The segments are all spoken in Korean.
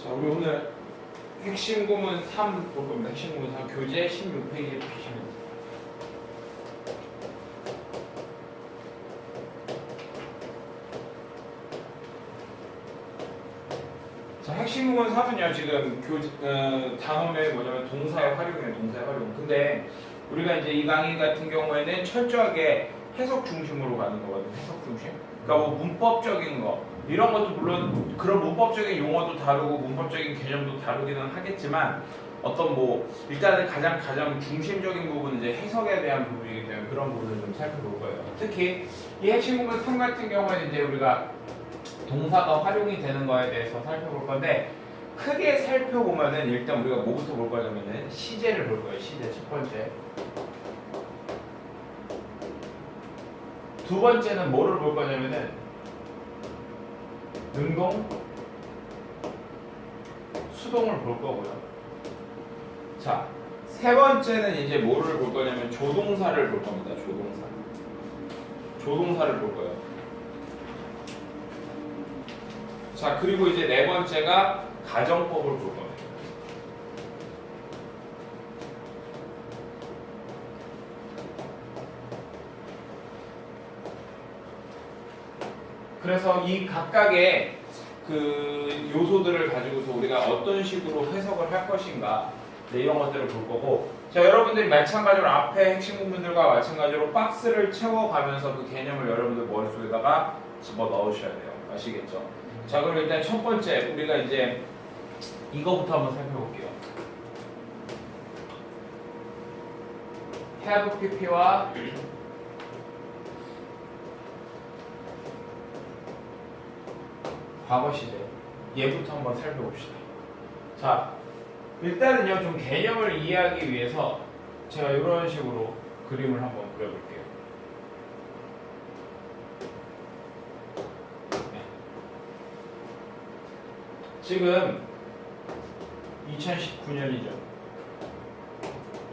자, 우리 오늘 핵심 구문 3 볼 겁니다. 핵심 구문 3 교재 16페이지에 보시면 됩니다. 자, 핵심 구문 3은요, 지금 단어명이 뭐냐면 동사의 활용이에요, 동사의 활용. 근데 우리가 이제 이 강의 같은 경우에는 철저하게 해석 중심으로 가는 거거든요, 해석 중심. 그러니까 뭐 문법적인 거, 이런 것도 물론 그런 문법적인 용어도 다루고 문법적인 개념도 다루기는 하겠지만 어떤 뭐 일단은 가장 중심적인 부분은 이제 해석에 대한 부분이기 때문에 그런 부분을 좀 살펴볼 거예요. 특히 이 핵심 구문 3 같은 경우에는 이제 우리가 동사가 활용이 되는 거에 대해서 살펴볼 건데 크게 살펴보면은 일단 우리가 뭐부터 볼 거냐면은 시제를 볼 거예요. 시제 첫 번째. 두 번째는 뭐를 볼 거냐면은 능동, 수동을 볼 거고요. 자, 세 번째는 이제 뭐를 볼 거냐면 조동사를 볼 겁니다. 조동사. 조동사를 볼 거예요. 자, 그리고 이제 네 번째가 가정법을 볼 겁니다. 그래서 이 각각의 그 요소들을 가지고서 우리가 어떤 식으로 해석을 할 것인가, 네, 이런 것들을 볼 거고, 자, 여러분들이 마찬가지로 앞에 핵심 부분들과 마찬가지로 박스를 채워가면서 그 개념을 여러분들 머릿속에다가 집어 넣으셔야 돼요. 아시겠죠? 자, 그럼 일단 첫 번째 우리가 이제 이거부터 한번 살펴볼게요. have pp와 과거 시제, 얘부터 한번 살펴봅시다. 자, 일단은요 좀 개념을 이해하기 위해서 제가 이런 식으로 그림을 한번 그려볼게요. 네. 지금 2019년이죠.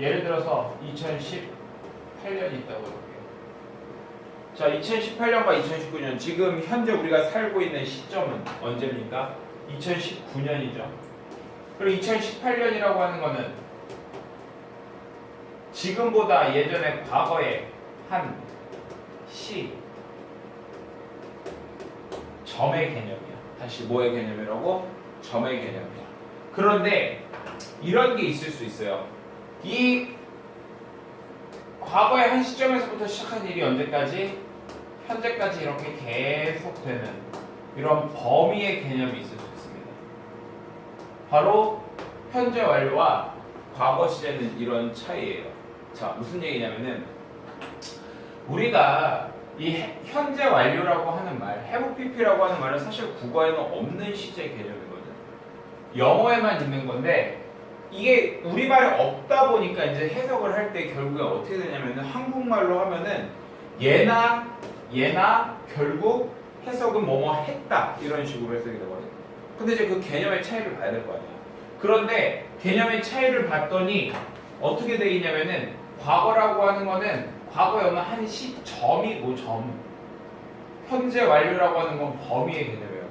예를 들어서 2018년이 있다고 해볼게요. 자, 2018년과 2019년, 지금 현재 우리가 살고 있는 시점은 언제입니까? 2019년이죠. 그리고 2018년이라고 하는 거는 지금보다 예전에 과거에 한 시, 점의 개념이야. 다시 뭐의 개념이라고? 점의 개념이야. 그런데 이런 게 있을 수 있어요. 이 과거의 한 시점에서부터 시작한 일이 언제까지? 현재까지 이렇게 계속되는 이런 범위의 개념이 있을 수 있습니다. 바로 현재 완료와 과거 시제는 이런 차이예요. 자, 무슨 얘기냐면은 우리가 이 현재 완료라고 하는 말, have pp라고 하는 말은 사실 국어에는 없는 시제 개념이거든. 영어에만 있는 건데 이게 우리말에 없다 보니까 이제 해석을 할 때 결국에 어떻게 되냐면은 한국말로 하면은 얘나 결국 해석은 뭐뭐 했다 이런 식으로 해석이 되거든. 근데 이제 그 개념의 차이를 봐야 될 거 아니야. 그런데 개념의 차이를 봤더니 어떻게 되겠냐면은 과거라고 하는 거는 과거에 오는 한 시점이고 점. 현재 완료라고 하는 건 범위의 개념이라고.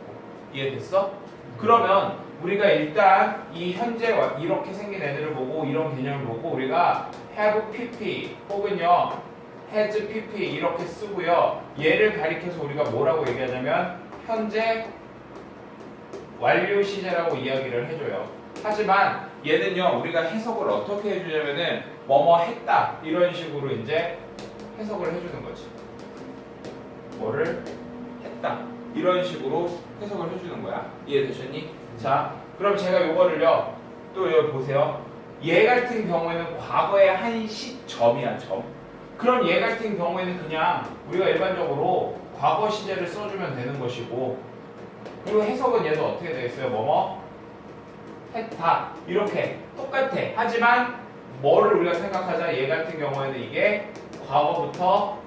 이해됐어? 그러면 우리가 일단 이 현재 이렇게 생긴 애들을 보고 이런 개념을 보고 우리가 have pp 혹은요 has pp 이렇게 쓰고요. 얘를 가리켜서 우리가 뭐라고 얘기하냐면 현재 완료 시제라고 이야기를 해줘요. 하지만 얘는요 우리가 해석을 어떻게 해주냐면은 뭐뭐 했다 이런 식으로 이제 해석을 해주는 거지. 뭐를 했다 이런 식으로 해석을 해주는 거야. 이해되셨니? 자, 그럼 제가 요거를요 또 여기 보세요. 얘 같은 경우에는 과거의 한 시점이야, 점. 그럼 얘 같은 경우에는 그냥 우리가 일반적으로 과거 시제를 써주면 되는 것이고, 그리고 해석은 얘도 어떻게 되겠어요? 뭐뭐 했다 이렇게 똑같아. 하지만 뭐를 우리가 생각하자? 얘 같은 경우에는 이게 과거부터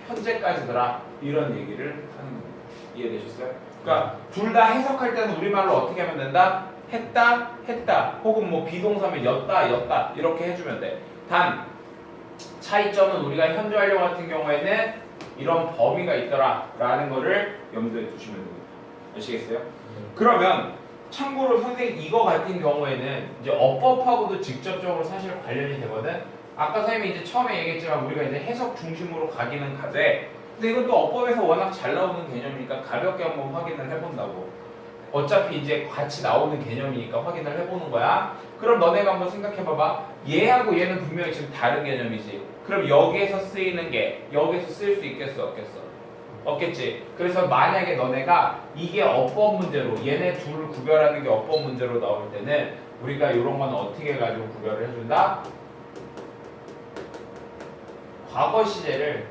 현재까지더라 이런 얘기를 하는 겁니다. 이해되셨어요? 그러니까 둘 다 해석할 때는 우리말로 어떻게 하면 된다? 했다 혹은 뭐 비동사면 였다 이렇게 해주면 돼. 단 차이점은 우리가 현재 완료 같은 경우에는 이런 범위가 있더라 라는 거를 염두에 두시면 됩니다. 아시겠어요? 그러면 참고로 선생님 이거 같은 경우에는 이제 어법하고도 직접적으로 사실 관련이 되거든. 아까 선생님이 이제 처음에 얘기했지만 우리가 이제 해석 중심으로 가기는 가되, 근데 이건 또 어법에서 워낙 잘 나오는 개념이니까 가볍게 한번 확인을 해본다고. 어차피 이제 같이 나오는 개념이니까 확인을 해보는 거야. 그럼 너네가 한번 생각해봐봐. 얘하고 얘는 분명히 지금 다른 개념이지. 그럼 여기에서 쓰이는 게 여기에서 쓰일 수 있겠어, 없겠어? 없겠지. 그래서 만약에 너네가 이게 어법 문제로 얘네 둘을 구별하는 게 어법 문제로 나올 때는 우리가 이런 건 어떻게 해가지고 구별을 해준다? 과거 시제를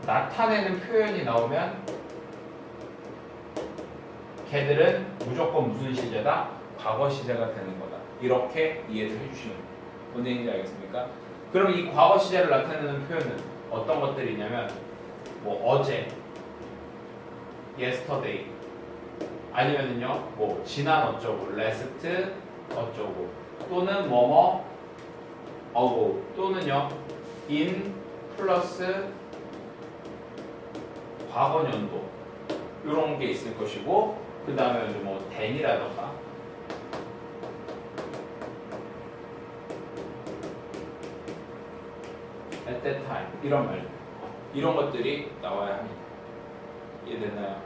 나타내는 표현이 나오면 걔들은 무조건 무슨 시제다? 과거 시제가 되는 거다. 이렇게 이해를 해주시면 돼요. 뭔 얘기인지 알겠습니까? 그럼 이 과거 시제를 나타내는 표현은 어떤 것들이 있냐면 뭐 어제, yesterday, 아니면은요 뭐 지난 어쩌고, last 어쩌고, 또는 뭐뭐 ago, 또는요 in 플러스 과거 연도 이런 게 있을 것이고, 그 다음에 뭐 then이라던가 at that time 이런 말, 이런 것들이 나와야 합니다. 이해됐나요?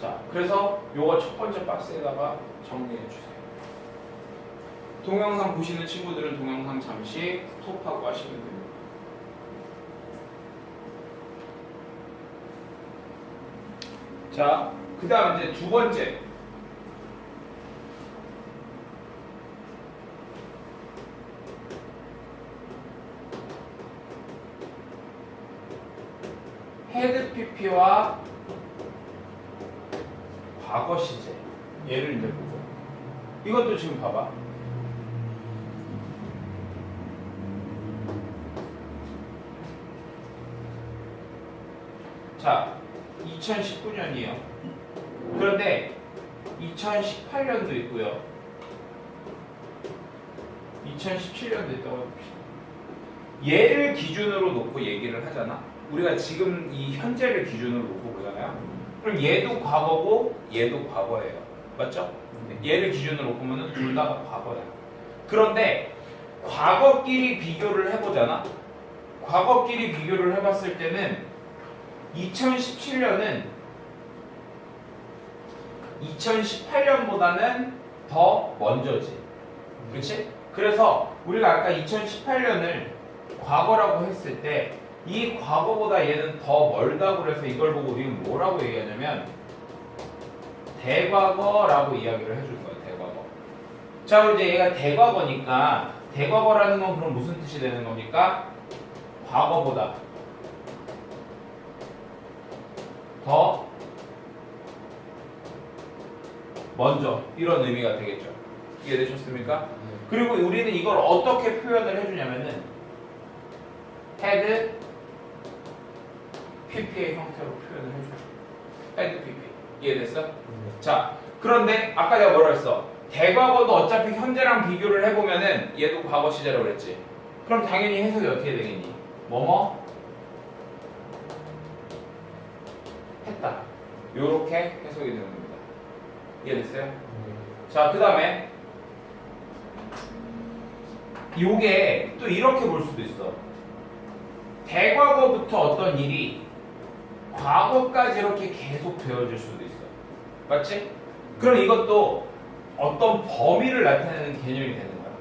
자, 그래서 요거 첫 번째 박스에다가 정리해 주세요. 동영상 보시는 친구들은 동영상 잠시 스톱하고 하시면 됩니다. 자, 그 다음 이제 두 번째. 헤드 PP와 과거 시제. 얘를 이제 보고. 이것도 지금 봐봐. 자, 2019년이에요. 그런데 2018년도 있고요. 2017년도 있다고 해봅시다. 얘를 기준으로 놓고 얘기를 하잖아. 우리가 지금 이 현재를 기준으로 놓고 보잖아요. 그럼 얘도 과거고 얘도 과거예요. 맞죠? 얘를 기준으로 보면은 둘 다 과거야. 그런데 과거끼리 비교를 해보잖아. 과거끼리 비교를 해봤을 때는 2017년은 2018년보다는 더 먼저지. 그렇지? 그래서 우리가 아까 2018년을 과거라고 했을 때 이 과거보다 얘는 더 멀다고 그래서 이걸 보고 우리는 뭐라고 얘기하냐면 대과거라고 이야기를 해줄 거야. 대과거. 자, 그럼 이제 얘가 대과거니까 대과거라는 건 그럼 무슨 뜻이 되는 겁니까? 과거보다 더 먼저, 이런 의미가 되겠죠. 이해되셨습니까? 그리고 우리는 이걸 어떻게 표현을 해주냐면은 헤드 PP의 형태로 표현을 해줘요. 헤드 PP. 이해됐어? 자, 그런데 아까 내가 뭐라 했어? 대과거도 어차피 현재랑 비교를 해보면은 얘도 과거 시제라고 그랬지. 그럼 당연히 해석이 어떻게 되겠니? 뭐뭐 했다. 요렇게 해석이 되는 겁니다. 이해됐어요? 자, 그 다음에 요게 또 이렇게 볼 수도 있어. 대과거부터 어떤 일이 과거까지 이렇게 계속 되어질 수도 있어. 맞지? 그럼 이것도 어떤 범위를 나타내는 개념이 되는 거야.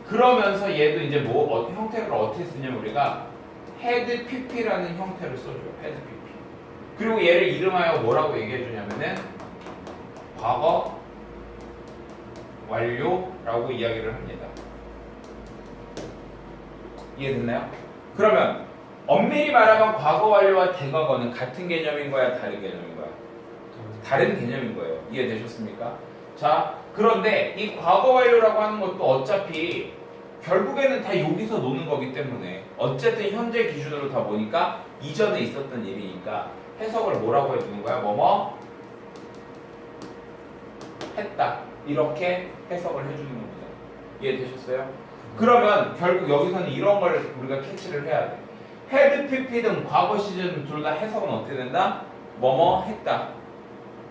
그러면서 얘도 이제 뭐 형태를 어떻게 쓰냐면 우리가 헤드 PP라는 형태를 써줘요. 헤드 PP. 그리고 얘를 이름하여 뭐라고 얘기해 주냐면은 과거 완료라고 이야기를 합니다. 이해됐나요? 그러면 엄밀히 말하면 과거 완료와 대과거는 같은 개념인 거야, 다른 개념인 거야? 다른 개념인 거예요. 이해되셨습니까? 자, 그런데 이 과거 완료라고 하는 것도 어차피 결국에는 다 여기서 노는 거기 때문에 어쨌든 현재 기준으로 다 보니까 이전에 있었던 일이니까 해석을 뭐라고 해주는 거야? 뭐뭐 했다. 이렇게 해석을 해주는 겁니다. 이해되셨어요? 그러면 결국 여기서는 이런 걸 우리가 캐치를 해야 돼. had, PP 등 과거 시제 둘 다 해석은 어떻게 된다? 뭐뭐 했다.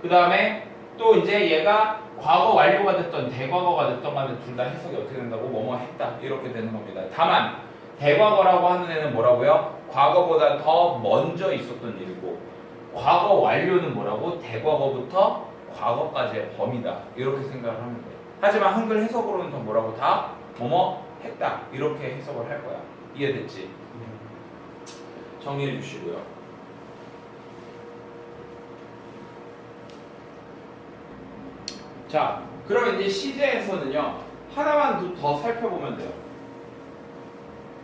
그 다음에 또 이제 얘가 과거 완료가 됐던 대과거가 됐던 간에 둘 다 해석이 어떻게 된다고? 뭐뭐 했다. 이렇게 되는 겁니다. 다만 대과거라고 하는 애는 뭐라고요? 과거보다 더 먼저 있었던 일이고 과거 완료는 뭐라고? 대과거부터 과거까지의 범위다. 이렇게 생각을 하면 돼요. 하지만 한글 해석으로는 더 뭐라고? 다 뭐뭐 했다. 이렇게 해석을 할 거야. 이해됐지? 정리해 주시고요. 자, 그러면 이제 시제에서는요 하나만 더 살펴보면 돼요.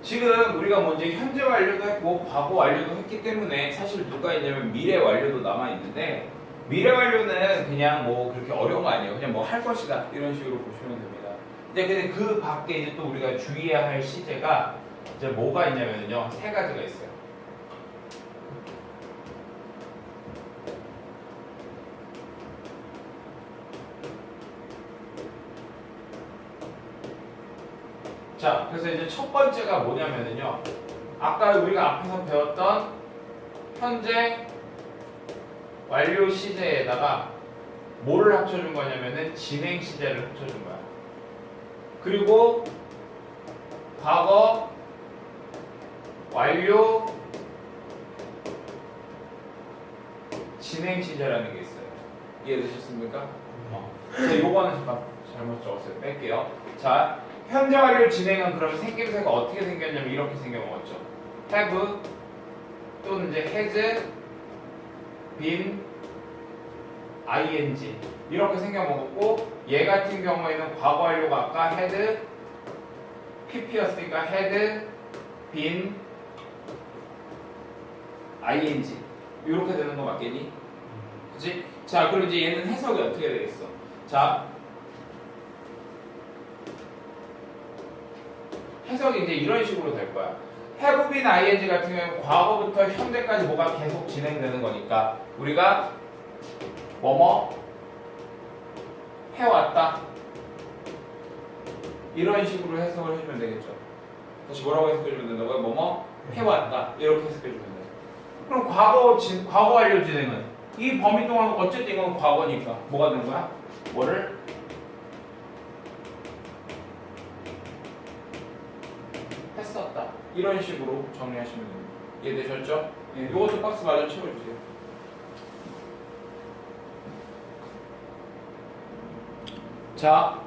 지금 우리가 먼저 현재 완료도 했고 과거 완료도 했기 때문에 사실 누가 있냐면 미래 완료도 남아 있는데 미래 완료는 그냥 뭐 그렇게 어려운 거 아니에요. 그냥 뭐 할 것이다 이런 식으로 보시면 됩니다. 이제 근데 그 밖에 이제 또 우리가 주의해야 할 시제가 이제 뭐가 있냐면요 세 가지가 있어요. 자, 그래서 이제 첫 번째가 뭐냐면요. 아까 우리가 앞에서 배웠던 현재 완료 시제에다가 뭐를 합쳐준 거냐면은 진행 시제를 합쳐준 거야. 그리고 과거 완료 진행 시제라는 게 있어요. 이해되셨습니까? 자, 요거는 잠깐 잘못 적었어요. 뺄게요. 자, 현재 완료 진행은 그러면 생김새가 어떻게 생겼냐면 이렇게 생겨먹었죠. have 또는 이제 has been ing 이렇게 생겨먹었고 얘 같은 경우에는 과거 완료가 아까 had pp였으니까 had been ing 이렇게 되는 거 맞겠니? 그치? 자, 그럼 이제 얘는 해석이 어떻게 되겠어? 자, 해석이 이제 이런 식으로 될 거야. have been ing 같은 경우는 과거부터 현재까지 뭐가 계속 진행되는 거니까 우리가 뭐뭐 해왔다 이런 식으로 해석을 해주면 되겠죠. 다시 뭐라고 해석해주면 된다고요? 뭐뭐 해왔다 이렇게 해석해주면 돼요. 그럼 과거 완료 진행은 이 범위 동안 어쨌든 이건 과거니까 뭐가 되는 거야? 뭐를 했었다. 이런 식으로 정리하시면 됩니다. 이해되셨죠? 예, 이것도 박스 마저 채워주세요. 자,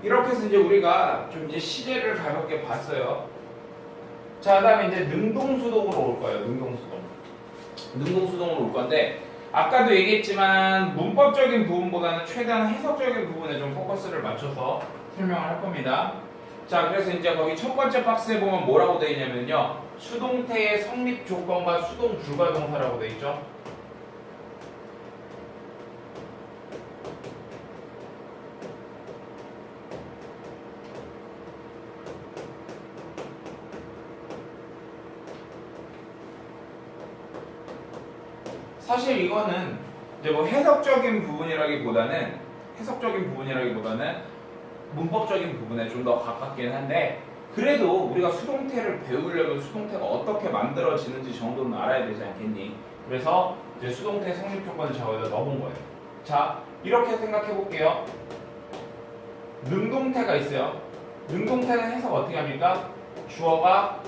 이렇게 해서 이제 우리가 좀 이제 시제를 가볍게 봤어요. 자, 그다음에 이제 능동수동으로 올 거예요. 능동수동으로 올 건데 아까도 얘기했지만 문법적인 부분보다는 최대한 해석적인 부분에 좀 포커스를 맞춰서 설명을 할 겁니다. 자, 그래서 이제 거기 첫 번째 박스에 보면 뭐라고 되어 있냐면요. 수동태의 성립 조건과 수동 불가동사라고 되어 있죠. 사실 이거는 이제 뭐 해석적인 부분이라기보다는 문법적인 부분에 좀 더 가깝긴 한데 그래도 우리가 수동태를 배우려면 수동태가 어떻게 만들어지는지 정도는 알아야 되지 않겠니? 그래서 이제 수동태 성립 조건을 저기다 넣어본 거예요. 자, 이렇게 생각해 볼게요. 능동태가 있어요. 능동태는 해석 어떻게 합니까? 주어가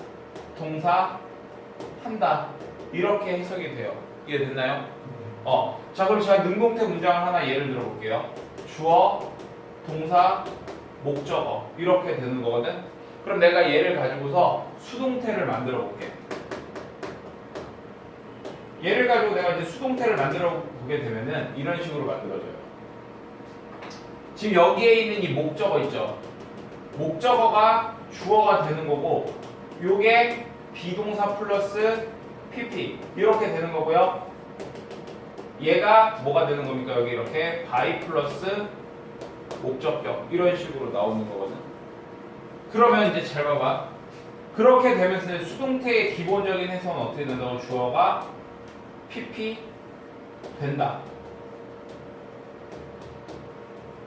동사 한다 이렇게 해석이 돼요. 이해됐나요? 자, 그럼 제가 능동태 문장을 하나 예를 들어 볼게요. 주어, 동사, 목적어 이렇게 되는 거거든. 그럼 내가 얘를 가지고서 수동태를 만들어 볼게. 얘를 가지고 내가 이제 수동태를 만들어 보게 되면은 이런 식으로 만들어져요. 지금 여기에 있는 이 목적어 있죠. 목적어가 주어가 되는 거고 요게 비동사 플러스 PP 이렇게 되는 거고요. 얘가 뭐가 되는 겁니까? 여기 이렇게 by 플러스 목적격 이런 식으로 나오는 거거든. 그러면 이제 잘 봐봐. 그렇게 되면서 수동태의 기본적인 해석은 어떻게 된다고? 주어가 PP 된다.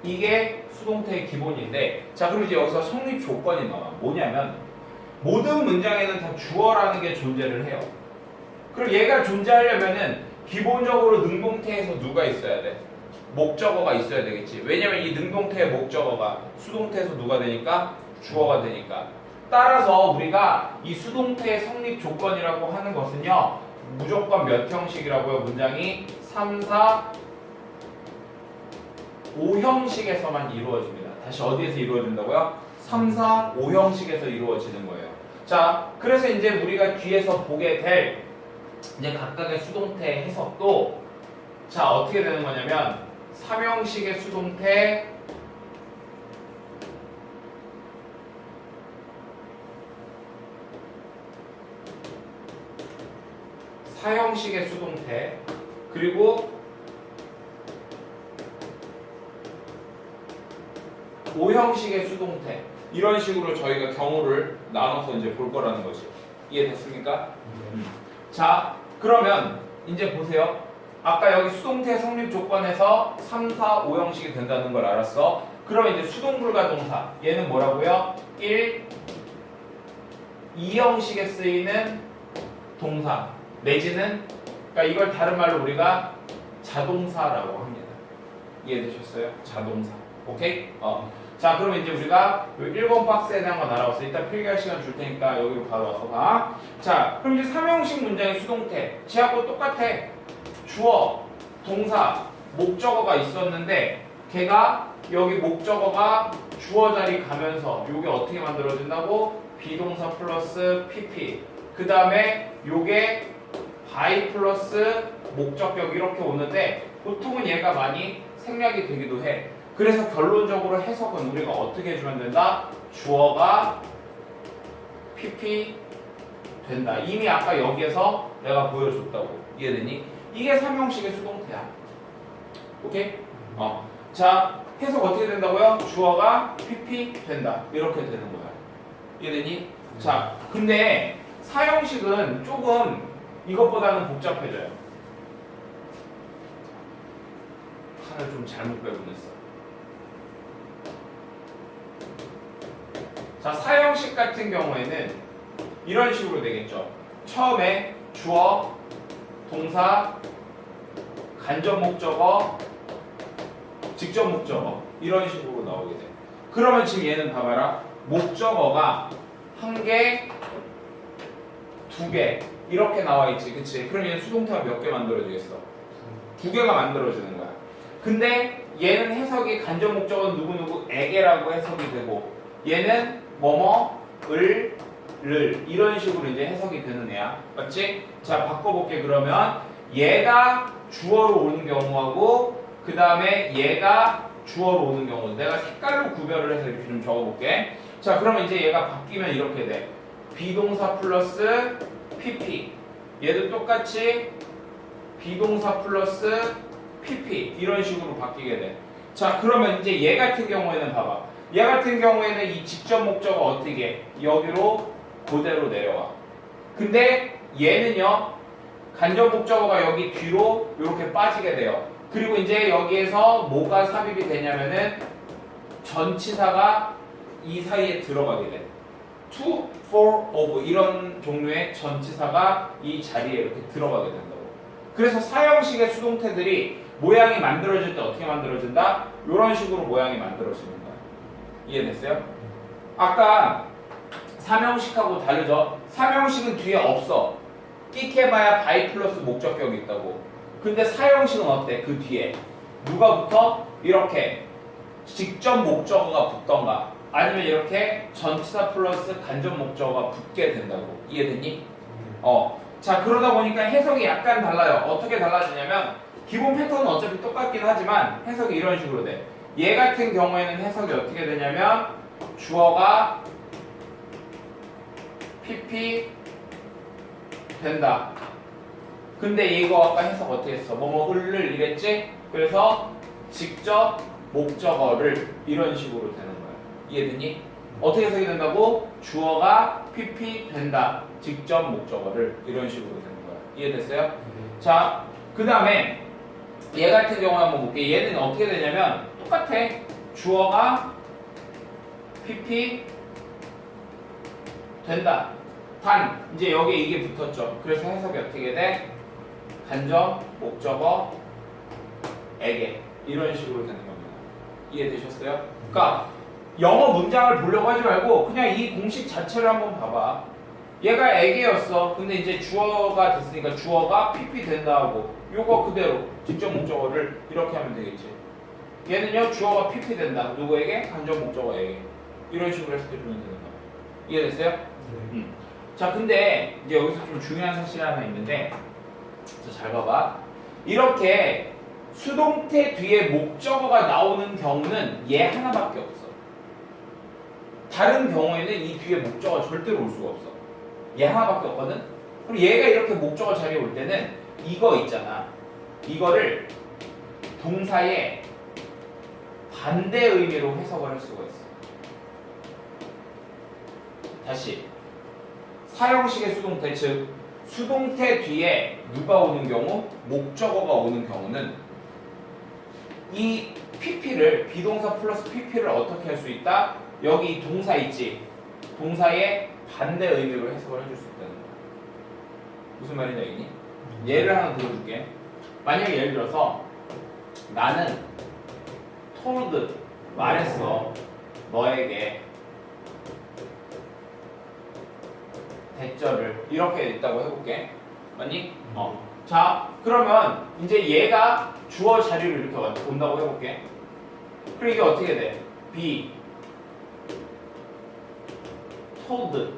이게 수동태의 기본인데 자, 그럼 이제 여기서 성립 조건이 나와. 뭐냐면 모든 문장에는 다 주어라는 게 존재를 해요. 그럼 얘가 존재하려면은 기본적으로 능동태에서 누가 있어야 돼? 목적어가 있어야 되겠지. 왜냐면 이 능동태의 목적어가 수동태에서 누가 되니까? 주어가 되니까. 따라서 우리가 이 수동태의 성립 조건이라고 하는 것은요, 무조건 몇 형식이라고요? 문장이 3, 4, 5형식에서만 이루어집니다. 다시 어디에서 이루어진다고요? 3, 4, 5형식에서 이루어지는 거예요. 자, 그래서 이제 우리가 뒤에서 보게 될 이제 각각의 수동태 해석도 자, 어떻게 되는 거냐면 3형식의 수동태, 사형식의 수동태, 그리고 5형식의 수동태, 이런 식으로 저희가 경우를 나눠서 이제 볼 거라는 거지. 이해됐습니까? 자, 그러면 이제 보세요. 아까 여기 수동태 성립 조건에서 3, 4, 5형식이 된다는 걸 알았어. 그러면 이제 수동불가동사, 얘는 뭐라고요? 1, 2형식에 쓰이는 동사 내지는, 그러니까 이걸 다른 말로 우리가 자동사라고 합니다. 이해되셨어요? 자동사. 오케이? 자, 그러면 이제 우리가 1번 박스에 대한 거 날아왔어. 이따 필기할 시간 줄 테니까 여기로 바로 와서 봐. 자, 그럼 이제 3형식 문장의 수동태, 쟤하고 똑같아. 주어, 동사, 목적어가 있었는데 걔가 여기 목적어가 주어 자리 가면서 요게 어떻게 만들어진다고? 비동사 플러스 PP, 그 다음에 요게 by 플러스 목적격 이렇게 오는데 보통은 얘가 많이 생략이 되기도 해. 그래서 결론적으로 해석은 우리가 어떻게 해주면 된다? 주어가 PP 된다. 이미 아까 여기에서 내가 보여줬다고. 이해되니? 이게 3형식의 수동태야. 오케이? 자, 해석 어떻게 된다고요? 주어가 PP 된다. 이렇게 되는 거야. 이해되니? 자, 근데 4형식은 조금 이것보다는 복잡해져요. 칸을 좀 잘못 빼보냈어. 자, 4형식 같은 경우에는 이런 식으로 되겠죠. 처음에 주어, 동사, 간접 목적어, 직접 목적어 이런 식으로 나오게 돼. 그러면 지금 얘는 봐봐라. 목적어가 1개, 2개 이렇게 나와 있지, 그치? 그럼 얘는 수동태가 몇 개 만들어지겠어? 2개가 만들어지는 거야. 근데 얘는 해석이 간접 목적어는 누구누구에게라고 해석이 되고 얘는 뭐뭐, 을, 이런 식으로 이제 해석이 되는 애야. 맞지? 자, 바꿔볼게. 그러면 얘가 주어로 오는 경우하고 그 다음에 얘가 주어로 오는 경우 내가 색깔로 구별을 해서 이렇게 좀 적어볼게. 자, 그러면 이제 얘가 바뀌면 이렇게 돼. 비동사 플러스 PP, 얘도 똑같이 비동사 플러스 PP 이런 식으로 바뀌게 돼. 자, 그러면 이제 얘 같은 경우에는 봐봐. 얘 같은 경우에는 이 직접 목적어 어떻게 해? 여기로 그대로 내려와. 근데 얘는요, 간접 목적어가 여기 뒤로 이렇게 빠지게 돼요. 그리고 이제 여기에서 뭐가 삽입이 되냐면은 전치사가 이 사이에 들어가게 돼. to, for, of 이런 종류의 전치사가 이 자리에 이렇게 들어가게 된다고. 그래서 사형식의 수동태들이 모양이 만들어질 때 어떻게 만들어진다? 이런 식으로 모양이 만들어지는 거야. 이해됐어요? 아까 3형식하고 다르죠? 3형식은 뒤에 없어. 끽해봐야 by 플러스 목적격이 있다고. 근데 4형식은 어때? 그 뒤에 누가 붙어? 이렇게 직접 목적어가 붙던가 아니면 이렇게 전치사 플러스 간접 목적어가 붙게 된다고. 이해됐니? 자, 그러다 보니까 해석이 약간 달라요. 어떻게 달라지냐면 기본 패턴은 어차피 똑같긴 하지만 해석이 이런 식으로 돼. 얘 같은 경우에는 해석이 어떻게 되냐면 주어가 PP 된다. 근데 이거 아까 해석 어떻게 했어? 뭐뭐를 이랬지? 그래서 직접 목적어를 이런 식으로 되는 거야. 이해됐니? 어떻게 해석이 된다고? 주어가 PP 된다. 직접 목적어를 이런 식으로 되는 거야. 이해됐어요? 자, 그 다음에 얘 같은 경우 한번 볼게. 얘는 어떻게 되냐면 똑같아. 주어가 PP 된다. 단 이제 여기에 이게 붙었죠. 그래서 해석이 어떻게 돼? 간접 목적어 에게 이런 식으로 되는 겁니다. 이해되셨어요? 그러니까 영어 문장을 보려고 하지 말고 그냥 이 공식 자체를 한번 봐봐. 얘가 에게였어. 근데 이제 주어가 됐으니까 주어가 PP 된다 하고 요거 그대로 직접 목적어를 이렇게 하면 되겠지. 얘는요 주어가 PP 된다. 누구에게? 간접 목적어에게. 이런 식으로 해석해주면 되는 거야. 이해됐어요? 네. 자 근데 이제 여기서 좀 중요한 사실이 하나 있는데 잘 봐봐. 이렇게 수동태 뒤에 목적어가 나오는 경우는 얘 하나밖에 없어. 다른 경우에는 이 뒤에 목적어가 절대로 올 수가 없어. 얘 하나밖에 없거든? 그럼 얘가 이렇게 목적어 자리에 올 때는 이거 있잖아. 이거를 동사의 반대 의미로 해석을 할 수가 있어. 다시 사형식의 수동태, 즉 수동태 뒤에 누가 오는 경우? 목적어가 오는 경우는 이 PP를 비동사 플러스 PP를 어떻게 할 수 있다? 여기 이 동사 있지? 동사의 반대 의미로 해석을 해줄 수 있다는 거야. 무슨 말인지 알겠니? 예를 하나 들어줄게. 만약에 예를 들어서 나는 told 말했어 너에게 대절을 이렇게 있다고 해볼게. 맞니? 자 그러면 이제 얘가 주어 자리를 이렇게 온다고 해볼게. 그럼 이게 어떻게 돼? be told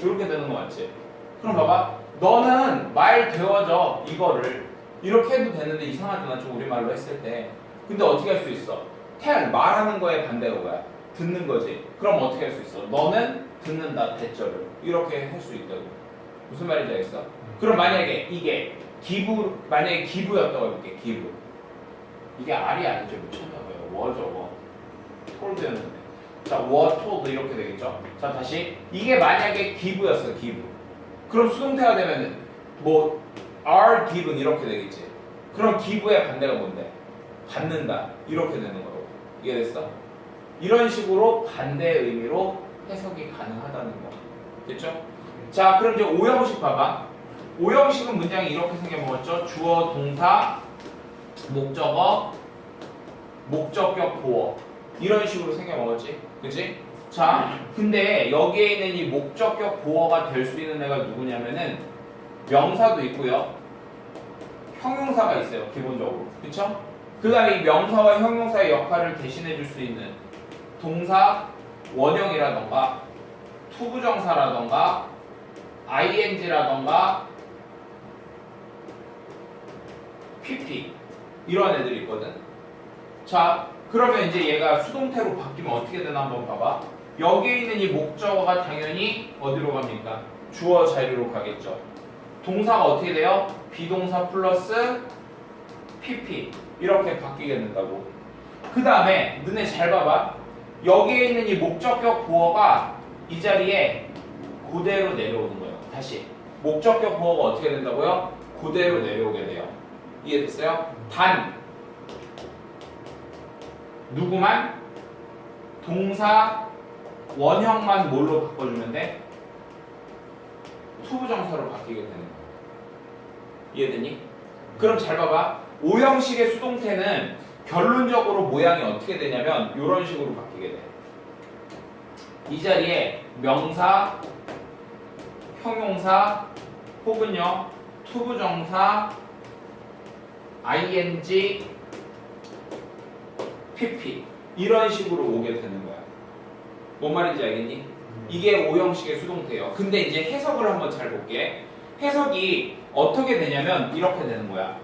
이렇게 되는 거 맞지? 그럼 봐봐. 너는 말 되어져 이거를 이렇게 해도 되는데 이상하잖아. 좀 우리말로 했을 때. 근데 어떻게 할 수 있어? tell 말하는 거의 반대가 뭐야? 듣는 거지. 그럼 어떻게 할 수 있어? 너는 듣는다 대절을 이렇게 할 수 있다고. 무슨 말인지 알겠어? 그럼 만약에 이게 기부 만약에 기부였다고 해볼게. 기부 이게 R이 아니죠. 미쳤나봐요. 워죠. 톨드였는데 자 워 톨드 이렇게 되겠죠. 자 다시 이게 만약에 기부였어. 기부 그럼 수동태가 되면은 뭐 are given 이렇게 되겠지. 그럼 기부의 반대가 뭔데? 받는다 이렇게 되는 거라고. 이해됐어? 이런 식으로 반대 의미로 해석이 가능하다는 거. 됐죠? 자 그럼 이제 오형식 봐봐. 오형식은 문장이 이렇게 생겨먹었죠. 주어, 동사, 목적어, 목적격, 보어 이런 식으로 생겨먹었지. 그치? 자 근데 여기에 있는 이 목적격, 보어가 될 수 있는 애가 누구냐면은 명사도 있고요. 형용사가 있어요. 기본적으로. 그쵸? 그 다음에 이 명사와 형용사의 역할을 대신해 줄 수 있는 동사, 원형이라던가 투부정사라던가 ing라던가 pp 이런 애들이 있거든. 자 그러면 이제 얘가 수동태로 바뀌면 어떻게 되나 한번 봐봐. 여기에 있는 이 목적어가 당연히 어디로 갑니까? 주어 자리로 가겠죠. 동사가 어떻게 돼요? 비동사 플러스 pp 이렇게 바뀌게 된다고. 그 다음에 너네 잘 봐봐. 여기에 있는 이 목적격 보어가 이 자리에 그대로 내려오는 거예요. 다시 목적격 보어가 어떻게 된다고요? 그대로 내려오게 돼요. 이해됐어요? 단 누구만? 동사 원형만 뭘로 바꿔주면 돼? 투부정사로 바뀌게 되는 거예요. 이해되니? 그럼 잘 봐봐. 오형식의 수동태는 결론적으로 모양이 어떻게 되냐면 이런 식으로 바뀌게 돼. 이 자리에 명사, 형용사, 혹은요 투부정사, ing, pp 이런 식으로 오게 되는 거야. 뭔 말인지 알겠니? 이게 오형식의 수동태예요. 근데 이제 해석을 한번 잘 볼게. 해석이 어떻게 되냐면 이렇게 되는 거야.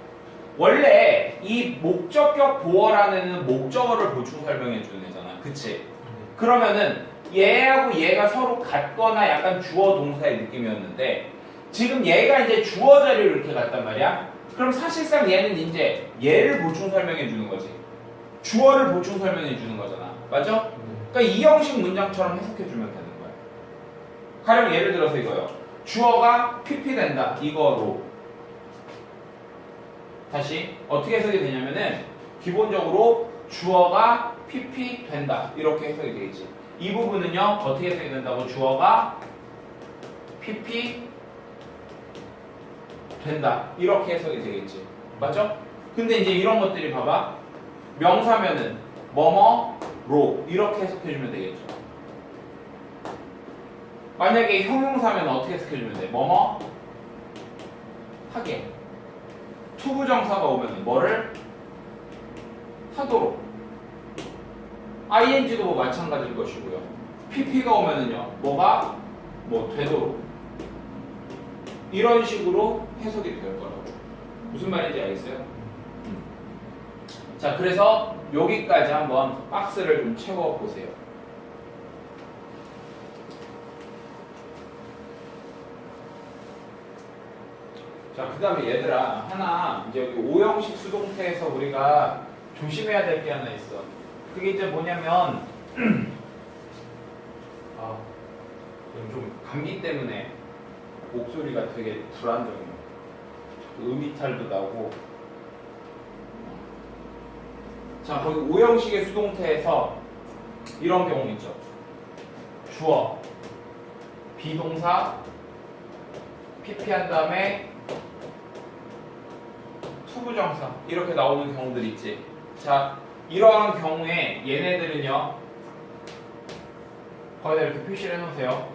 원래 이 목적격 보어라는 목적어를 보충 설명해 주는 애잖아. 그치? 그러면은 얘하고 얘가 서로 같거나 약간 주어 동사의 느낌이었는데 지금 얘가 이제 주어 자리로 이렇게 갔단 말이야. 그럼 사실상 얘는 이제 얘를 보충 설명해 주는 거지. 주어를 보충 설명해 주는 거잖아. 맞죠? 그러니까 이 형식 문장처럼 해석해 주면 되는 거야. 가령 예를 들어서 이거요. 주어가 PP 된다. 이거로. 다시 어떻게 해석이 되냐면은 기본적으로 주어가 PP 된다. 이렇게 해석이 되겠지. 이 부분은요. 어떻게 해석이 된다고? 주어가 PP 된다. 이렇게 해석이 되겠지. 맞죠? 근데 이제 이런 것들이 봐봐. 명사면은 뭐뭐로 이렇게 해석해주면 되겠죠. 만약에 형용사면 어떻게 해석해주면 돼? 뭐뭐 하게. 투부정사가 오면은 뭐를 하도록. ing도 마찬가지일 것이고요. pp가 오면은요. 뭐가 뭐 되도록. 이런 식으로 해석이 될 거라고. 무슨 말인지 알겠어요? 자, 그래서 여기까지 한번 박스를 좀 채워 보세요. 자, 그 다음에 얘들아, 하나, 이제 여기 오형식 수동태에서 우리가 조심해야 될 게 하나 있어. 그게 이제 뭐냐면, 좀 감기 때문에 목소리가 되게 불안정해요. 음이탈도 나고. 자, 거기 오형식의 수동태에서 이런 경우 있죠. 주어, 비동사, PP 한 다음에 투부정사 이렇게 나오는 경우들 있지. 자, 이러한 경우에 얘네들은요. 거기다 이렇게 표시를 해놓으세요.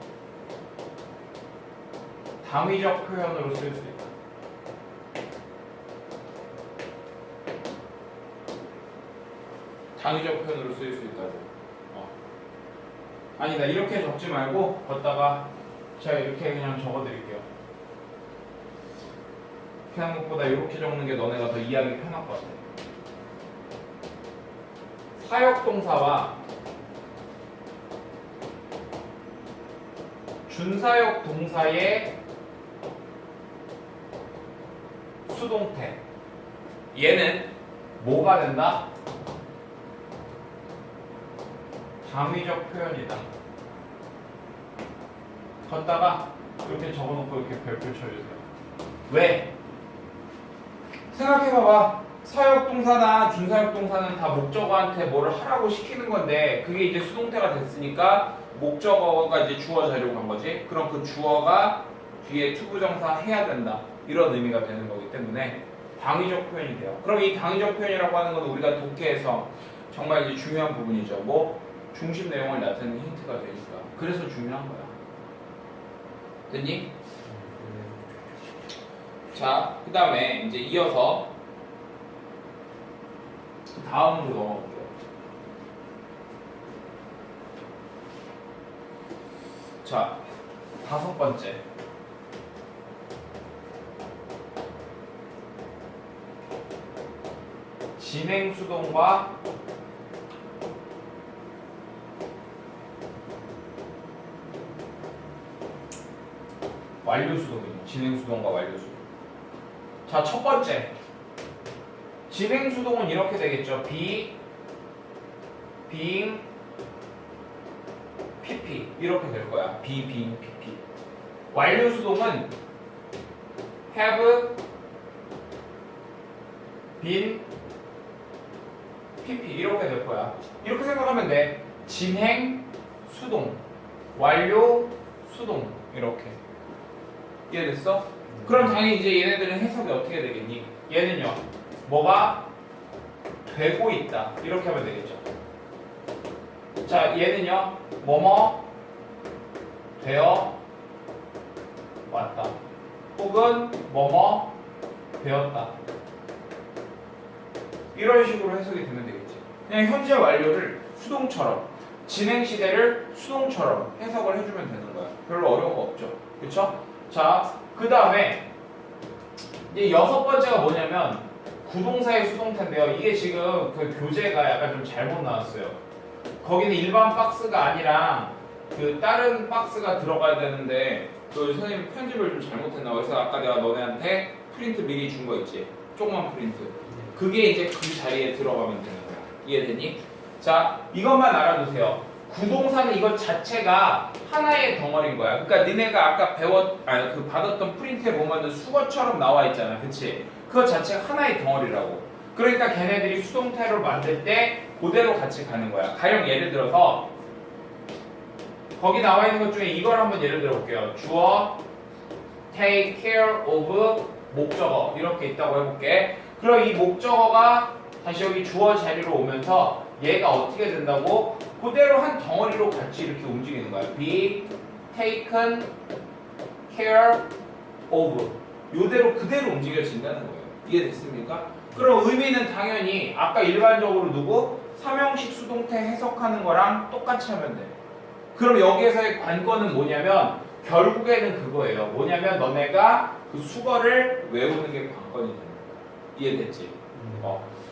당위적 표현으로 쓸 수 있다. 당위적 표현으로 쓰일 수 있다고. 아니다, 이렇게 적지 말고 걷다가 제가 이렇게 그냥 적어드릴게요. 그냥 것보다 이렇게 적는 게 너네가 더 이해하기 편할 것 같아. 사역동사와 준사역 동사의 수동태. 얘는 뭐가 된다? 당위적 표현이다. 걷다가 이렇게 적어놓고 이렇게 별표 쳐주세요. 왜? 생각해봐봐. 사역동사나 준사역동사는 다 목적어한테 뭐를 하라고 시키는 건데 그게 이제 수동태가 됐으니까 목적어가 이제 주어 자료로 간 거지. 그럼 그 주어가 뒤에 투부정사 해야 된다. 이런 의미가 되는 거기 때문에 당위적 표현이 돼요. 그럼 이 당위적 표현이라고 하는 건 우리가 독해에서 정말 이제 중요한 부분이죠. 뭐 중심 내용을 나타내는 힌트가 되니까. 그래서 중요한 거야. 됐니? 자, 그 다음에 이제 이어서 다음으로 넘어갈게요. 자, 5번째. 진행 수동과 완료 수동이죠. 진행 수동과 완료 수동. 자, 첫 번째. 진행 수동은 이렇게 되겠죠. being, pp 이렇게 될 거야. being, pp. 완료 수동은 have been, pp 이렇게 될 거야. 이렇게 생각하면 돼. 진행 수동, 완료 수동 이렇게. 이해됐어? 그럼 당연히 이제 얘네들은 해석이 어떻게 되겠니? 얘는요. 뭐가 되고 있다. 이렇게 하면 되겠죠. 자, 얘는요. 뭐뭐 되어 왔다. 혹은 뭐뭐 되었다. 이런 식으로 해석이 되면 되겠지. 그냥 현재 완료를 수동처럼, 진행 시대를 수동처럼 해석을 해주면 되는 거야. 별로 어려운 거 없죠. 그쵸? 자, 그 다음에 이제 6번째가 뭐냐면 구동사의 수동태인데요. 이게 지금 그 교재가 약간 좀 잘못 나왔어요. 거기는 일반 박스가 아니라 그 다른 박스가 들어가야 되는데 그 선생님이 편집을 좀 잘못했나. 그래서 아까 내가 너네한테 프린트 미리 준 거 있지? 조그만 프린트. 그게 이제 그 자리에 들어가면 되는 거야. 이해됐니? 자, 이것만 알아두세요. 구동사는 이것 자체가 하나의 덩어리인 거야. 그러니까 니네가 아까 그 받았던 프린트에 보면은 수거처럼 나와 있잖아. 그치? 그것 자체가 하나의 덩어리라고. 그러니까 걔네들이 수동태로 만들 때 그대로 같이 가는 거야. 가령 예를 들어서 거기 나와 있는 것 중에 이걸 한번 예를 들어 볼게요. 주어 take care of 목적어 이렇게 있다고 해볼게. 그럼 이 목적어가 다시 여기 주어 자리로 오면서 얘가 어떻게 된다고? 그대로 한 덩어리로 같이 이렇게 움직이는 거야. be taken care of 요대로 그대로 움직여진다는 거예요. 이해됐습니까? 그럼 의미는 당연히 아까 일반적으로 누구? 삼형식 수동태 해석하는 거랑 똑같이 하면 돼. 그럼 여기에서의 관건은 뭐냐면 결국에는 그거예요. 뭐냐면 너네가 그 수거를 외우는 게 관건이 되는 거야. 이해됐지?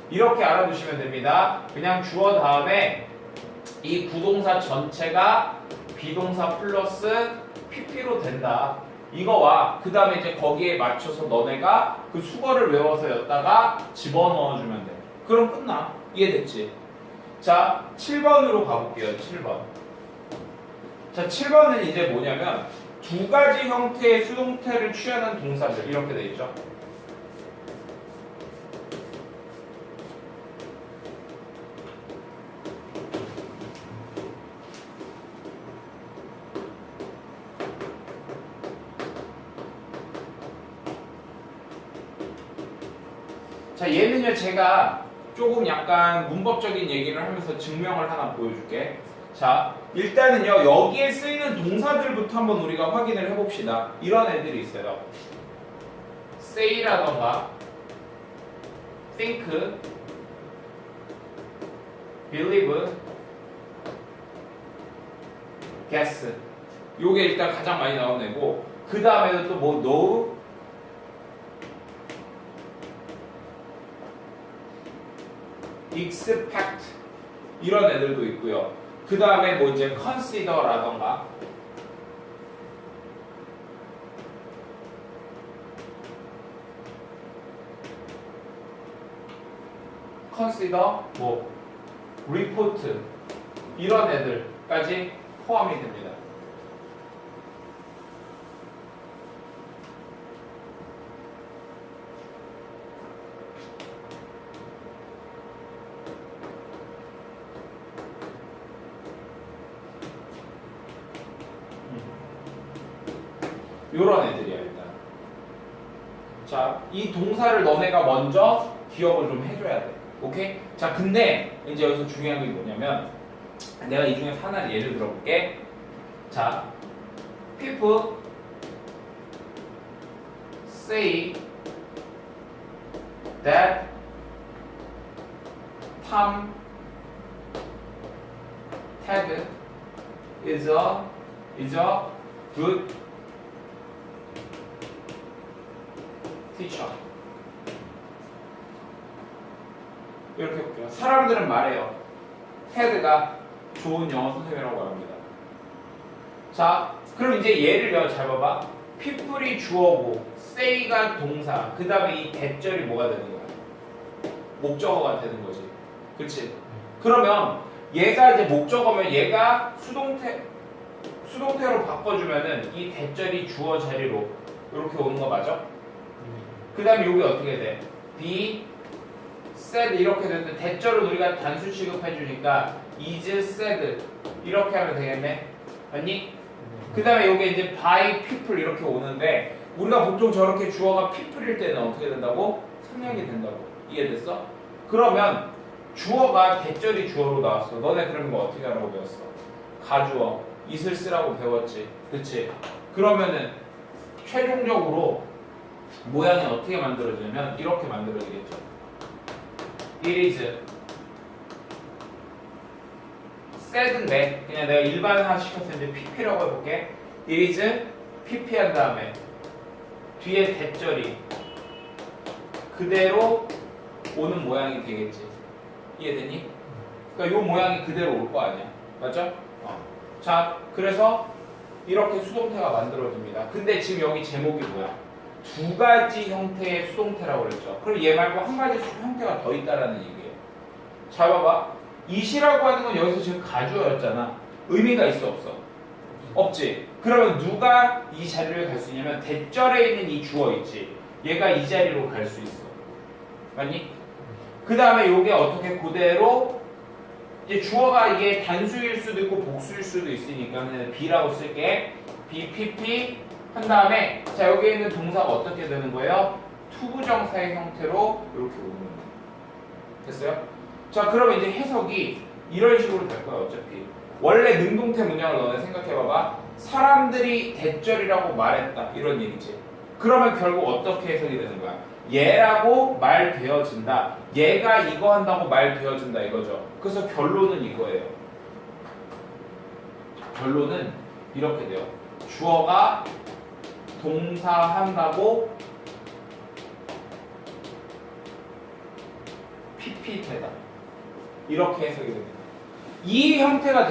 이렇게 알아두시면 됩니다. 그냥 주어 다음에 이 구동사 전체가 비동사 플러스 PP로 된다. 이거와 그 다음에 이제 거기에 맞춰서 너네가 그 수거를 외워서 였다가 집어넣어주면 돼. 그럼 끝나. 이해됐지? 자, 7번으로 가볼게요. 7번. 자, 7번은 이제 뭐냐면 두 가지 형태의 수동태를 취하는 동사들 이렇게 돼 있죠. 자, 얘는요 제가 조금 약간 문법적인 얘기를 하면서 증명을 하나 보여줄게. 자, 일단은요 여기에 쓰이는 동사들부터 한번 우리가 확인을 해봅시다. 이런 애들이 있어요. say라던가 think, believe, guess. 요게 일단 가장 많이 나오는 애고 그 다음에는 또 뭐 know, expect 이런 애들도 있고요. 그 다음에 뭐 이제 consider라던가 consider, 뭐 report 이런 애들까지 포함이 됩니다. 요런 애들이야 일단. 자, 이 동사를 너네가 먼저 기억을 좀 해줘야 돼. 오케이? 자, 근데 이제 여기서 중요한 게 뭐냐면 내가 이 중에서 하나를 예를 들어볼게. 자, people say that Tom Ted is a good teacher. 이렇게 볼게요. 사람들은 말해요. 테드가 좋은 영어 선생님이라고 합니다. 자, 그럼 이제 예를요. 잘 봐봐. people이 주어고 say가 동사, 그 다음에 이 대절이 뭐가 되는 거야? 목적어가 되는 거지. 그치? 그러면 얘가 이제 목적어면 얘가 수동태로 바꿔주면은 이 대절이 주어 자리로 이렇게 오는 거 맞아? 그 다음에 여기 어떻게 돼? be said 이렇게 되는데 대절을 우리가 단수 취급해주니까 is said 이렇게 하면 되겠네? 맞니? 그 다음에 여기 이제 by people 이렇게 오는데 우리가 보통 저렇게 주어가 people일 때는 어떻게 된다고? 상향이 된다고. 이해됐어? 그러면 주어가 대절이 주어로 나왔어. 너네 그러면 뭐 어떻게 하라고 배웠어? 가주어 is를 쓰라고 배웠지. 그치? 그러면은 최종적으로 모양이 어떻게 만들어지냐면 이렇게 만들어지겠죠. It is said인데 그냥 내가 일반화 시켜서 이제 pp라고 해볼게. It is pp 한 다음에 뒤에 대절이 그대로 오는 모양이 되겠지. 이해되니? 그러니까 이 모양이 그대로 올 거 아니야. 맞죠? 자, 그래서 이렇게 수동태가 만들어집니다. 근데 지금 여기 제목이 뭐야? 두 가지 형태의 수동태라고 그랬죠. 그럼 얘 말고 한 가지 형태가 더 있다라는 얘기예요. 잘 봐봐. it이라고 하는 건 여기서 지금 가주어였잖아. 의미가 있어 없어? 없지. 그러면 누가 이 자리를 갈 수 있냐면 대절에 있는 이 주어 있지. 얘가 이 자리로 갈 수 있어. 맞니? 그 다음에 요게 어떻게 그대로 이제 주어가 이게 단수일 수도 있고 복수일 수도 있으니까는 B라고 쓸게. B, PP 한 다음에 자 여기에 있는 동사가 어떻게 되는 거예요? 투부정사의 형태로 이렇게 오는 거예요. 됐어요? 자 그러면 이제 해석이 이런 식으로 될 거야 어차피. 원래 능동태 문장을 너네 생각해봐봐. 사람들이 대절이라고 말했다 이런 얘기지. 그러면 결국 어떻게 해석이 되는 거야? 얘라고 말되어진다. 얘가 이거 한다고 말되어진다 이거죠. 그래서 결론은 이거예요. 결론은 이렇게 돼요. 주어가 동사한다고 PP되다. 이렇게 해석이 됩니다. 이 형태가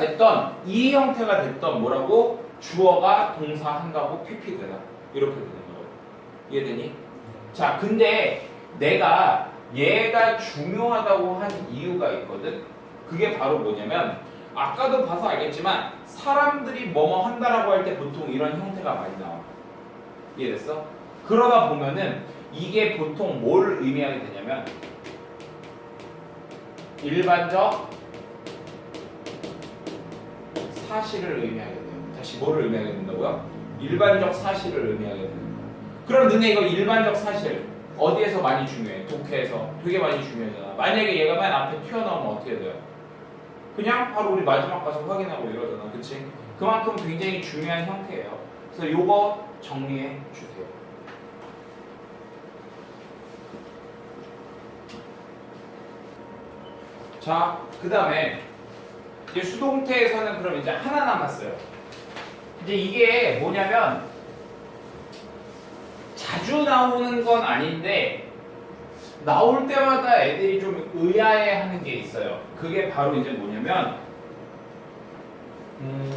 됐던 뭐라고? 주어가 동사한다고 PP되다. 이렇게 되는 거예요. 이해되니? 자, 근데 내가 얘가 중요하다고 한 이유가 있거든. 그게 바로 뭐냐면 아까도 봐서 알겠지만 사람들이 뭐뭐 한다라고 할 때 보통 이런 형태가 많이 나와. 이해됐어? 그러다 보면은 이게 보통 뭘 의미하게 되냐면 일반적 사실을 의미하게 돼요. 다시 뭐를 의미하게 된다고요? 일반적 사실을 의미하게 돼요. 그럼 너네 이거 일반적 사실 어디에서 많이 중요해? 독해에서 되게 많이 중요하잖아. 만약에 얘가 맨 앞에 튀어나오면 어떻게 돼요? 그냥 바로 우리 마지막 가서 확인하고 이러잖아. 그치? 그만큼 굉장히 중요한 형태예요. 그래서 요거 정리해 주세요. 자, 그 다음에 이제 수동태에서는 그럼 이제 하나 남았어요. 이제 이게 뭐냐면 자주 나오는 건 아닌데 나올 때마다 애들이 좀 의아해하는 게 있어요. 그게 바로 이제 뭐냐면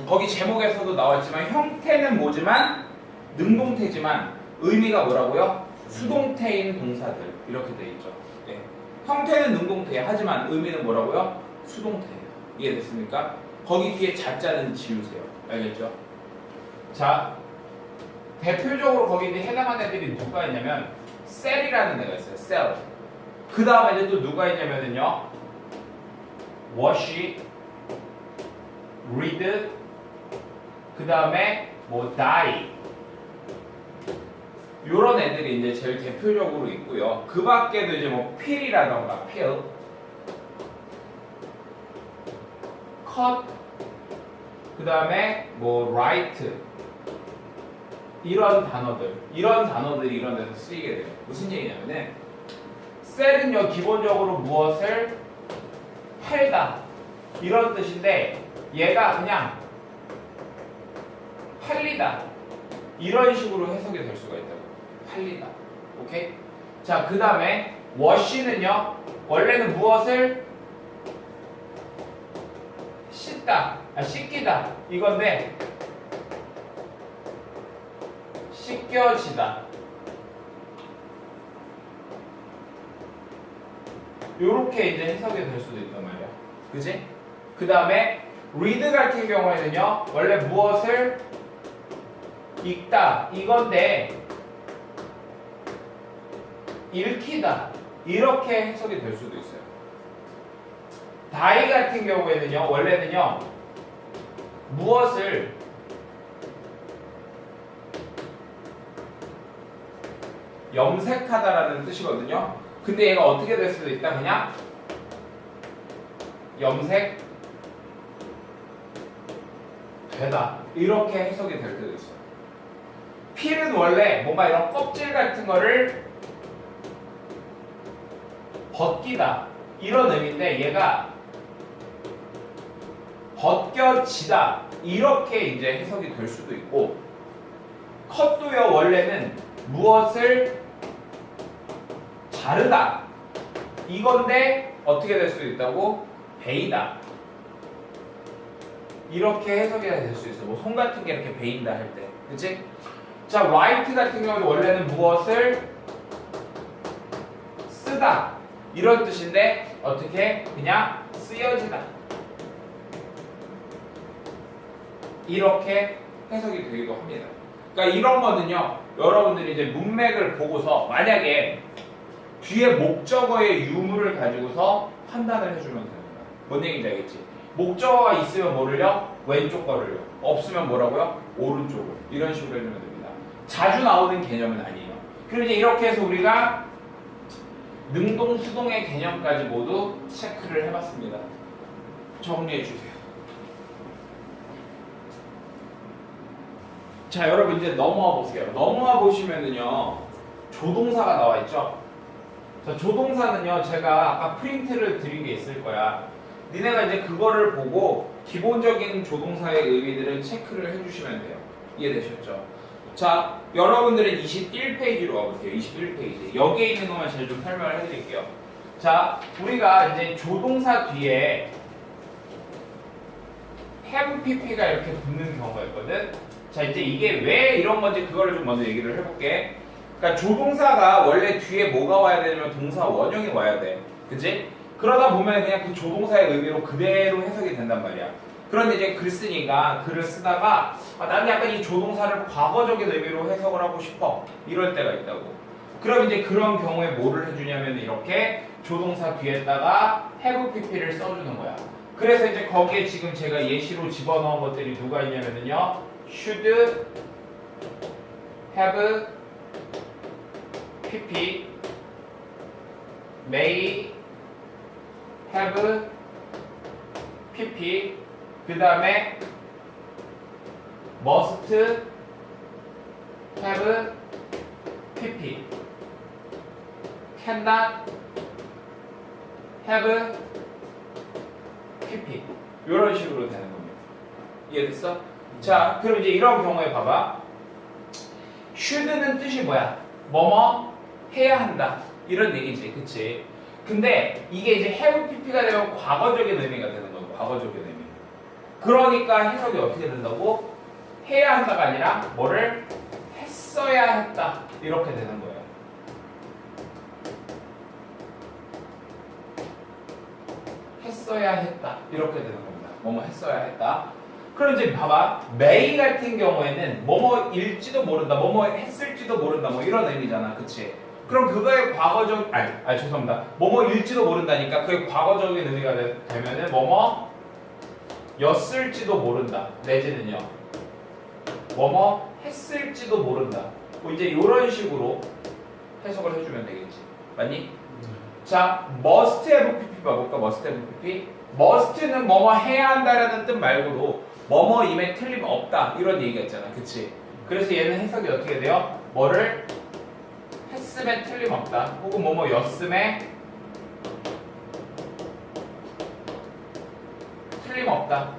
거기 제목에서도 나왔지만 형태는 뭐지만 능동태지만 의미가 뭐라고요? 수동태인 동사들 이렇게 돼 있죠. 네. 형태는 능동태 하지만 의미는 뭐라고요? 수동태예요. 이해됐습니까? 거기 뒤에 자자는 지우세요. 알겠죠? 자, 대표적으로 거기 이제 해당하는 애들이 누가 있냐면 셀이라는 애가 있어요. 셀. 그 다음에 이제 또 누가 있냐면은요. wash, read, 그 다음에 뭐 die. 요런 애들이 이제 제일 대표적으로 있고요. 그 밖에도 이제 뭐 pill이라던가 pill, cut, 그 다음에 뭐 write 이런 단어들이 이런 데서 쓰이게 돼요. 무슨 얘기냐면은 셀은요 기본적으로 무엇을 팔다 이런 뜻인데 얘가 그냥 팔리다 이런 식으로 해석이 될 수가 있다고. 팔리다. 오케이? 자, 그 다음에 wash는요 원래는 무엇을 씻기다 이건데 씻겨지다 요렇게 이제 해석이 될 수도 있단 말이야. 그지? 그 다음에 read 같은 경우에는요 원래 무엇을 읽다 이건데 읽히다 이렇게 해석이 될 수도 있어요. die 같은 경우에는요 원래는요 무엇을 염색하다라는 뜻이거든요. 근데 얘가 어떻게 될 수도 있다. 그냥 염색 되다 이렇게 해석이 될 때도 있어요. 필은 원래 뭔가 이런 껍질 같은 거를 벗기다 이런 의미인데 얘가 벗겨지다 이렇게 이제 해석이 될 수도 있고 컷도요 원래는 무엇을 자르다 이건데 어떻게 될 수도 있다고? 베이다 이렇게 해석이 될 수 있어. 뭐 손 같은 게 이렇게 베인다 할 때, 그치? 자, write 같은 경우는 원래는 무엇을 쓰다 이런 뜻인데 어떻게? 그냥 쓰여지다 이렇게 해석이 되기도 합니다. 그러니까 이런 거는요 여러분들이 이제 문맥을 보고서 만약에 뒤에 목적어의 유무를 가지고서 판단을 해주면 됩니다. 뭔 얘기인지 알겠지? 목적어가 있으면 뭐를요? 왼쪽 거를요. 없으면 뭐라고요? 오른쪽을. 이런 식으로 해주면 됩니다. 자주 나오는 개념은 아니에요. 그리고 이제 이렇게 해서 우리가 능동, 수동의 개념까지 모두 체크를 해봤습니다. 정리해 주세요. 자, 여러분 이제 넘어와 보세요. 넘어와 보시면은요, 조동사가 나와 있죠. 자, 조동사는요, 제가 아까 프린트를 드린 게 있을 거야. 니네가 이제 그거를 보고 기본적인 조동사의 의미들을 체크를 해주시면 돼요. 이해되셨죠? 자, 여러분들은 21페이지로 와보세요. 21페이지. 여기에 있는 것만 제가 좀 설명을 해드릴게요. 자, 우리가 이제 조동사 뒤에 have pp가 이렇게 붙는 경우가 있거든. 자, 이제 이게 왜 이런 건지 그거를 좀 먼저 얘기를 해볼게. 그러니까 조동사가 원래 뒤에 뭐가 와야 되냐면 동사 원형이 와야 돼. 그치? 그러다 보면 그냥 그 조동사의 의미로 그대로 해석이 된단 말이야. 그런데 이제 글 쓰니까 글을 쓰다가 나는 약간 이 조동사를 과거적인 의미로 해석을 하고 싶어. 이럴 때가 있다고. 그럼 이제 그런 경우에 뭐를 해주냐면 이렇게 조동사 뒤에다가 have pp를 써주는 거야. 그래서 이제 거기에 지금 제가 예시로 집어넣은 것들이 누가 있냐면요. should have pp, may have pp, 그 다음에 must have pp, cannot have pp 이런 식으로 되는 겁니다. 이해됐어? 자, 그럼 이제 이런 경우에 봐봐. should는 뜻이 뭐야? 뭐뭐 해야 한다 이런 얘기지, 그치? 근데 이게 이제 have pp가 되면 과거적인 의미가 되는 거고, 과거적인 의미. 그러니까 해석이 어떻게 된다고? 해야 한다가 아니라 뭐를 했어야 했다 이렇게 되는 거예요. 했어야 했다 이렇게 되는 겁니다. 뭐뭐 했어야 했다. 그럼 이제 봐봐, may 같은 경우에는 뭐뭐일지도 모른다, 뭐뭐 했을지도 모른다, 뭐 이런 의미잖아, 그치? 그럼 그거의 과거적, 죄송합니다. 뭐뭐일지도 모른다니까 그의 과거적인 의미가 되면은 뭐뭐 였을지도 모른다, 내지는요 뭐뭐 했을지도 모른다. 뭐 이제 이런 식으로 해석을 해주면 되겠지, 맞니? 자, must have pp 봐볼까? must have pp. must는 뭐뭐 해야 한다라는 뜻 말고도 뭐뭐임에 틀림없다 이런 얘기가 있잖아, 그치? 그래서 얘는 해석이 어떻게 돼요? 뭐를 했음에 틀림없다, 혹은 뭐뭐였음에 틀림없다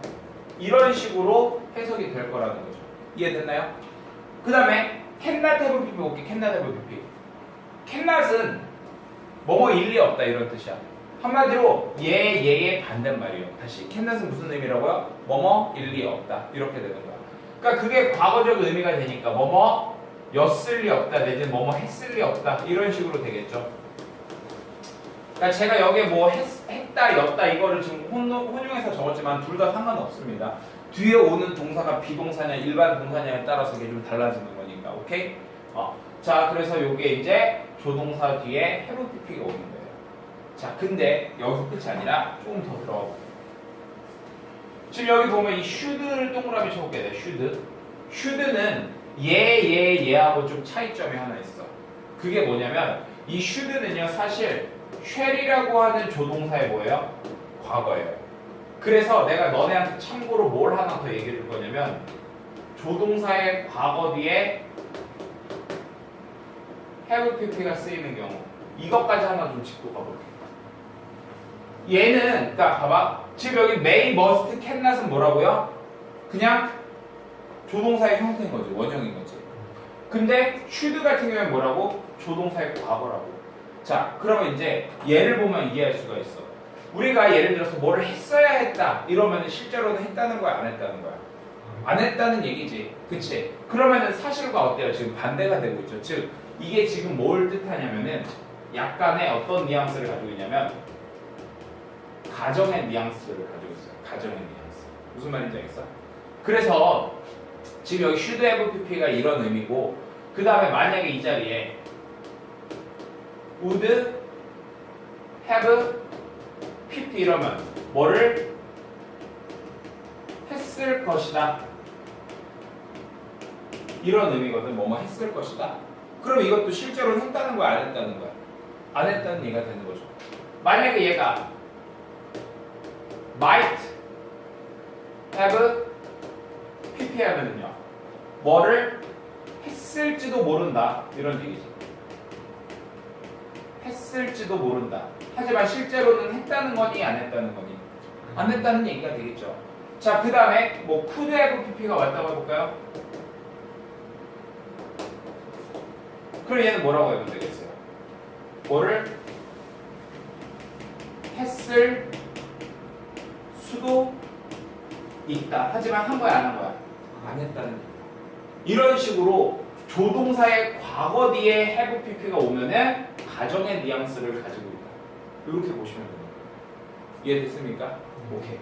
이런 식으로 해석이 될 거라는 거죠. 이해됐나요? 그 다음에 cannot have pp 볼게. cannot have pp. cannot은 뭐뭐 일리 없다 이런 뜻이야. 한마디로 얘의 반대말이에요. 다시 cannot은 무슨 의미라고요? 뭐뭐 일리 없다 이렇게 되는 거야. 그러니까 그게 과거적 의미가 되니까 뭐뭐 였을 리 없다 내지는 뭐뭐 했을 리 없다 이런 식으로 되겠죠. 그러니까 제가 여기에 뭐 했다 였다 이거를 지금 혼용해서 적었지만 둘 다 상관없습니다. 뒤에 오는 동사가 비동사냐 일반 동사냐에 따라서 이게 좀 달라지는 거니까. 오케이? 자, 그래서 요게 이제 조동사 뒤에 have pp가 오는 거예요. 자, 근데 여기서 끝이 아니라 조금 더 들어가 볼게요. 지금 여기 보면 이 should를 동그라미 쳐볼게 돼. should는 얘하고 좀 차이점이 하나 있어. 그게 뭐냐면 이 should는요 사실 shall이라고 하는 조동사의 뭐예요? 과거예요. 그래서 내가 너네한테 참고로 뭘 하나 더 얘기해 줄 거냐면 조동사의 과거 뒤에 have pp가 쓰이는 경우 이것까지 하나 좀 짚고 가볼게. 얘는 그러니까 봐봐, 지금 여기 may, must, cannot은 뭐라고요? 그냥 조동사의 형태인 거지, 원형인 거지. 근데 should 같은 경우는 뭐라고? 조동사의 과거라고. 자, 그러면 이제 얘를 보면 이해할 수가 있어. 우리가 예를 들어서 뭐를 했어야 했다 이러면 실제로는 했다는 거야, 안 했다는 거야? 안 했다는 얘기지, 그치? 그러면은 사실과 어때요? 지금 반대가 되고 있죠. 즉 이게 지금 뭘 뜻하냐면은 약간의 어떤 뉘앙스를 가지고 있냐면 가정의 뉘앙스를 가지고 있어요. 가정의 뉘앙스. 무슨 말인지 알겠어? 그래서 지금 여기 should have pp가 이런 의미고, 그 다음에 만약에 이 자리에 would have pp 이러면 뭐를 했을 것이다. 이런 의미거든. 뭐뭐 했을 것이다. 그럼 이것도 실제로는 했다는 거야, 안 했다는 거야? 안 했다는 얘기가 되는 거죠. 만약에 얘가 might have PP 하면은요, 뭐를 했을지도 모른다, 이런 얘기지. 했을지도 모른다. 하지만 실제로는 했다는 거니 안 했다는 거니? 안 했다는 얘기가 되겠죠. 자, 그 다음에 뭐 could have PP가 왔다고 해볼까요? 그럼 얘는 뭐라고 해도 되겠어요? 뭐를 했을 수도 있다. 하지만 한 거야, 안 한 거야? 안 했다는 얘기. 이런 식으로 조동사의 과거 뒤에 have pp가 오면은 가정의 뉘앙스를 가지고 있다. 이렇게 보시면 됩니다. 이해됐습니까? 오케이.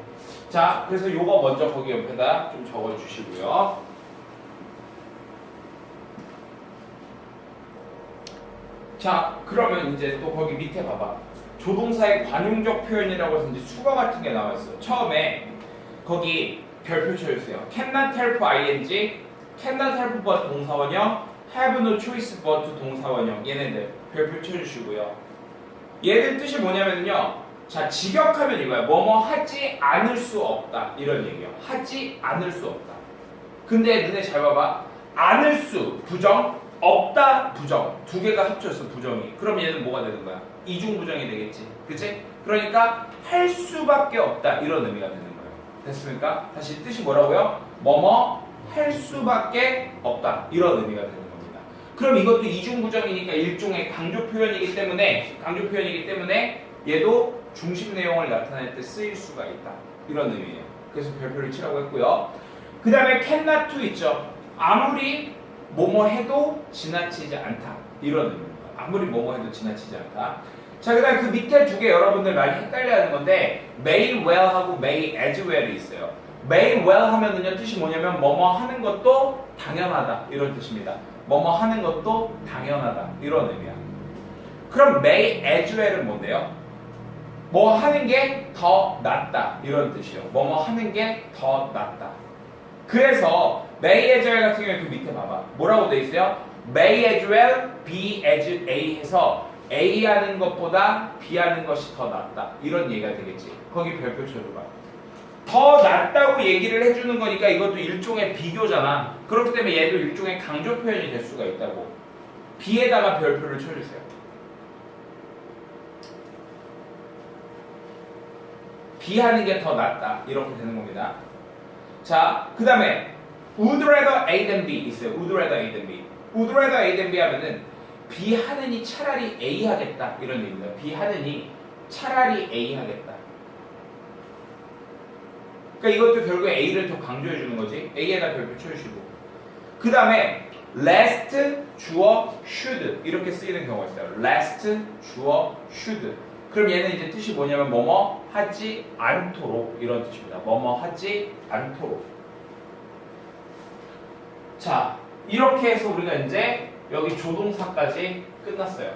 자, 그래서 요거 먼저 거기 옆에다 좀 적어 주시고요. 자, 그러면 이제 또 거기 밑에 봐봐. 조동사의 관용적 표현이라고 해서 이제 수거 같은 게 나와 있어. 처음에 거기 별표 쳐주세요. cannot help ing, cannot help but 동사원형, have no choice but 동사원형. 얘네들 별표 쳐주시고요. 얘들 뜻이 뭐냐면요. 자, 직역하면 이거야. 뭐뭐 하지 않을 수 없다. 이런 얘기야. 하지 않을 수 없다. 근데 너네 잘 봐봐. 않을 수, 부정, 없다, 부정. 두 개가 합쳐서 부정이. 그럼 얘는 뭐가 되는 거야? 이중부정이 되겠지. 그치? 그러니까 할 수밖에 없다. 이런 의미가 되는 거예요. 됐습니까? 다시 뜻이 뭐라고요? 뭐뭐 할 수밖에 없다. 이런 의미가 되는 겁니다. 그럼 이것도 이중부정이니까 일종의 강조 표현이기 때문에 얘도 중심 내용을 나타낼 때 쓰일 수가 있다. 이런 의미예요. 그래서 별표를 치라고 했고요. 그 다음에 cannot to 있죠. 아무리 뭐뭐 해도 지나치지 않다. 이런 의미입니다. 아무리 뭐뭐 해도 지나치지 않다. 자, 그 다음 그 밑에 두 개 여러분들 많이 헷갈려하는 건데 may well 하고 may as well이 있어요. may well 하면은요 뜻이 뭐냐면 뭐뭐 하는 것도 당연하다. 이런 뜻입니다. 뭐뭐 하는 것도 당연하다. 이런 의미야. 그럼 may as well은 뭔데요? 뭐 하는 게 더 낫다. 이런 뜻이요. 뭐뭐 하는 게 더 낫다. 그래서 may as well 같은 경우에 그 밑에 봐봐. 뭐라고 돼 있어요? may as well be as A 해서 A 하는 것보다 B 하는 것이 더 낫다. 이런 얘기가 되겠지. 거기 별표 쳐줘봐. 더 낫다고 얘기를 해주는 거니까 이것도 일종의 비교잖아. 그렇기 때문에 얘도 일종의 강조 표현이 될 수가 있다고. B에다가 별표를 쳐주세요. B 하는 게 더 낫다. 이렇게 되는 겁니다. 자, 그 다음에 would rather A than B 있어요. would rather A than B. would rather A than B 하면은 B 하느니 차라리 A 하겠다. 이런 얘기입니다. B 하느니 차라리 A 하겠다. 그러니까 이것도 결국에 A를 더 강조해 주는 거지. A에다 별표 쳐주시고. 그 다음에 last, 주어, should 이렇게 쓰이는 경우가 있어요. last, 주어, should. 그럼 얘는 이제 뜻이 뭐냐면 뭐뭐 하지 않도록 이런 뜻입니다. 뭐뭐 하지 않도록. 자, 이렇게 해서 우리가 이제 여기 조동사까지 끝났어요.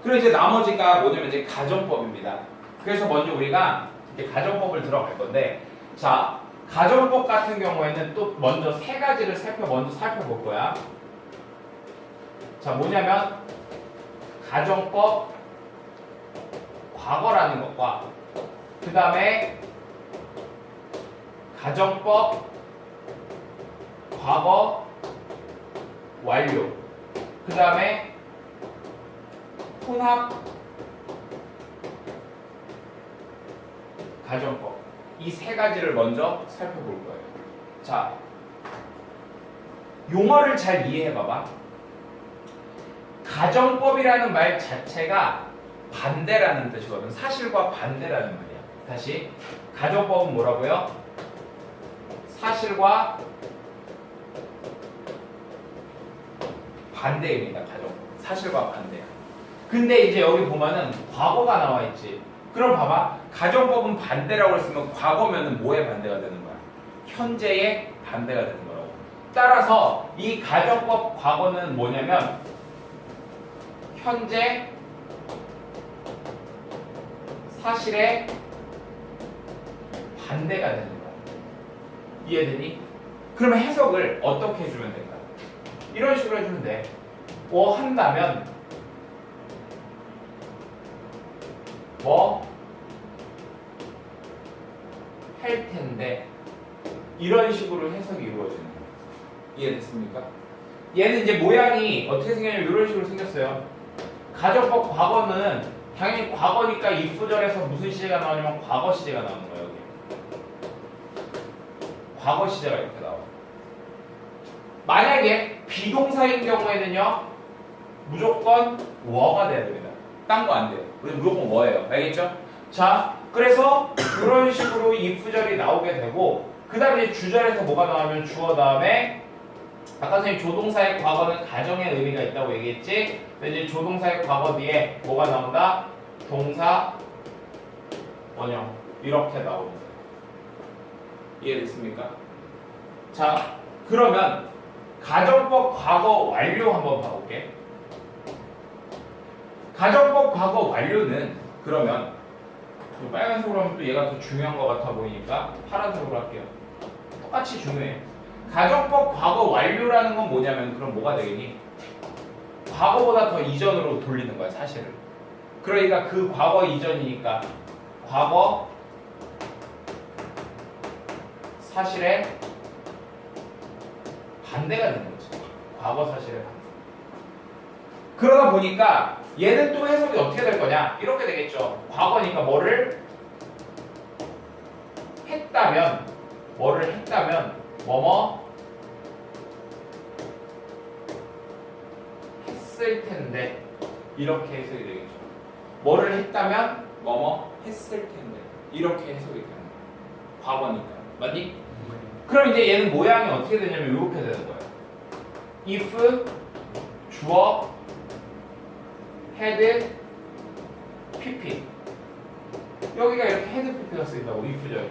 그리고 이제 나머지가 뭐냐면 이제 가정법입니다. 그래서 먼저 우리가 이제 가정법을 들어갈 건데, 자, 가정법 같은 경우에는 또 먼저 세 가지를 먼저 살펴볼 거야. 자, 뭐냐면 가정법 과거라는 것과 그 다음에 가정법 과거 완료, 그 다음에 혼합 가정법, 이 세 가지를 먼저 살펴볼 거예요. 자, 용어를 잘 이해해 봐봐. 가정법이라는 말 자체가 반대라는 뜻이거든. 사실과 반대라는 말이야. 다시, 가정법은 뭐라고요? 사실과 반대입니다. 가정법. 사실과 반대야. 근데 이제 여기 보면은 과거가 나와 있지. 그럼 봐봐. 가정법은 반대라고 했으면 과거면은 뭐의 반대가 되는 거야? 현재의 반대가 되는 거라고. 따라서 이 가정법 과거는 뭐냐면 현재 사실의 반대가 되는 거야. 이해되니? 그러면 해석을 어떻게 해주면 될까? 이런 식으로 해주면 돼. 뭐 한다면 뭐 할 텐데 이런 식으로 해석이 이루어지는 거야. 이해됐습니까? 얘는 이제 모양이 어떻게 생겼냐면 이런 식으로 생겼어요. 가정법 과거는 당연히 과거니까 if절에서 무슨 시제가 나오냐면 과거 시제가 나오는 거예요. 여기. 과거 시제가 이렇게 나와. 만약에 비동사인 경우에는요 무조건 were 돼야 됩니다. 딴 거 안 돼요. 우리 무조건 were예요. 알겠죠? 자, 그래서 그런 식으로 if절이 나오게 되고 그 다음에 주절에서 뭐가 나오면 주어 다음에 아까 선생님 조동사의 과거는 가정의 의미가 있다고 얘기했지? 근데 이제 조동사의 과거 뒤에 뭐가 나온다? 동사 원형 이렇게 나옵니다. 이해됐습니까? 자, 그러면 가정법 과거 완료 한번 봐볼게. 가정법 과거 완료는 그러면 빨간색으로 하면 또 얘가 더 중요한 것 같아 보이니까 파란색으로 할게요. 똑같이 중요해. 가정법 과거 완료라는 건 뭐냐면 그럼 뭐가 되겠니? 과거보다 더 이전으로 돌리는 거야 사실을. 그러니까 그 과거 이전이니까 과거 사실의 반대가 되는 거지. 과거 사실의 반대. 그러다 보니까 얘는 또 해석이 어떻게 될 거냐? 이렇게 되겠죠. 과거니까 뭐를 했다면 뭐뭐 했을 텐데 이렇게 해석이 되겠죠. 뭐를 했다면 뭐뭐 했을 텐데 이렇게 해석이 되는 거예요. 과거니까. 맞니? 그럼 이제 얘는 모양이 어떻게 되냐면 이렇게 되는 거예요. if 주어 had pp 여기가 이렇게 had pp가 쓰인다고 if절.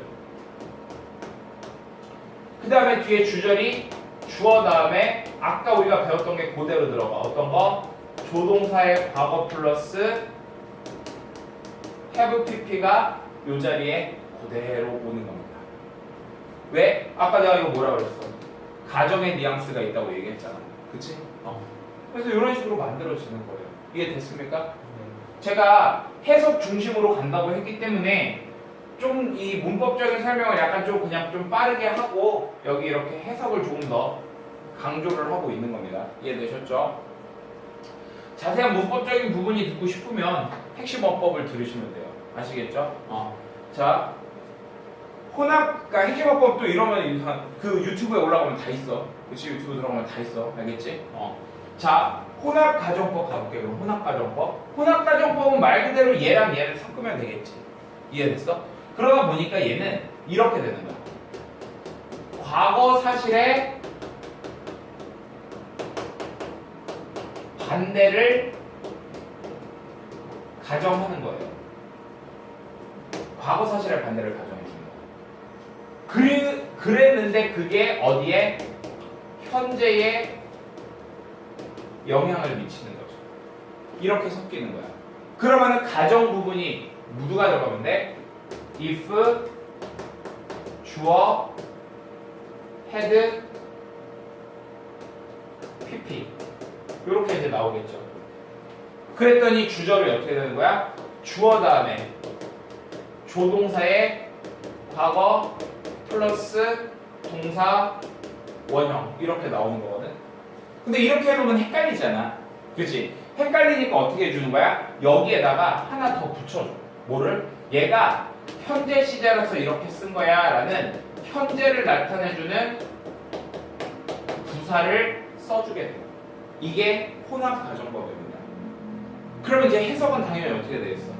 그 다음에 뒤에 주절이 주어 다음에 아까 우리가 배웠던 게 그대로 들어가. 어떤 거? 조동사의 과거 플러스 have pp가 이 자리에 그대로 오는 겁니다. 왜? 아까 내가 이거 뭐라 그랬어? 가정의 뉘앙스가 있다고 얘기했잖아. 그치? 그래서 이런 식으로 만들어지는 거예요. 이해됐습니까? 제가 해석 중심으로 간다고 했기 때문에 좀 이 문법적인 설명을 약간 좀 그냥 좀 빠르게 하고 여기 이렇게 해석을 조금 더 강조를 하고 있는 겁니다. 이해되셨죠? 자세한 문법적인 부분이 듣고 싶으면 핵심 어법을 들으시면 돼요. 아시겠죠? 자, 혼합, 그러니까 핵심 어법도 이러면 그 유튜브에 올라가면 다 있어. 그치? 유튜브 들어가면 다 있어. 알겠지? 자, 혼합 가정법 가볼게요. 그럼 혼합 가정법. 혼합 가정법은 말 그대로 얘랑 얘를 섞으면 되겠지. 이해됐어? 그러다 보니까 얘는 이렇게 되는 거야. 과거 사실의 반대를 가정하는 거예요. 과거 사실의 반대를 가정해 주는 거예요. 그랬는데 그게 어디에? 현재에 영향을 미치는 거죠. 이렇게 섞이는 거야. 그러면은 가정 부분이 누가 들어가면 돼? if 주어 had pp 이렇게 이제 나오겠죠. 그랬더니 주절이 어떻게 되는 거야? 주어 다음에 조동사의 과거 플러스 동사 원형 이렇게 나오는 거거든. 근데 이렇게 해놓으면 헷갈리잖아. 그치? 헷갈리니까 어떻게 해주는 거야? 여기에다가 하나 더 붙여줘. 뭐를? 얘가 현재 시제라서 이렇게 쓴 거야 라는 현재를 나타내주는 부사를 써주게 돼요. 이게 혼합 가정법입니다. 그러면 이제 해석은 당연히 어떻게 되겠어?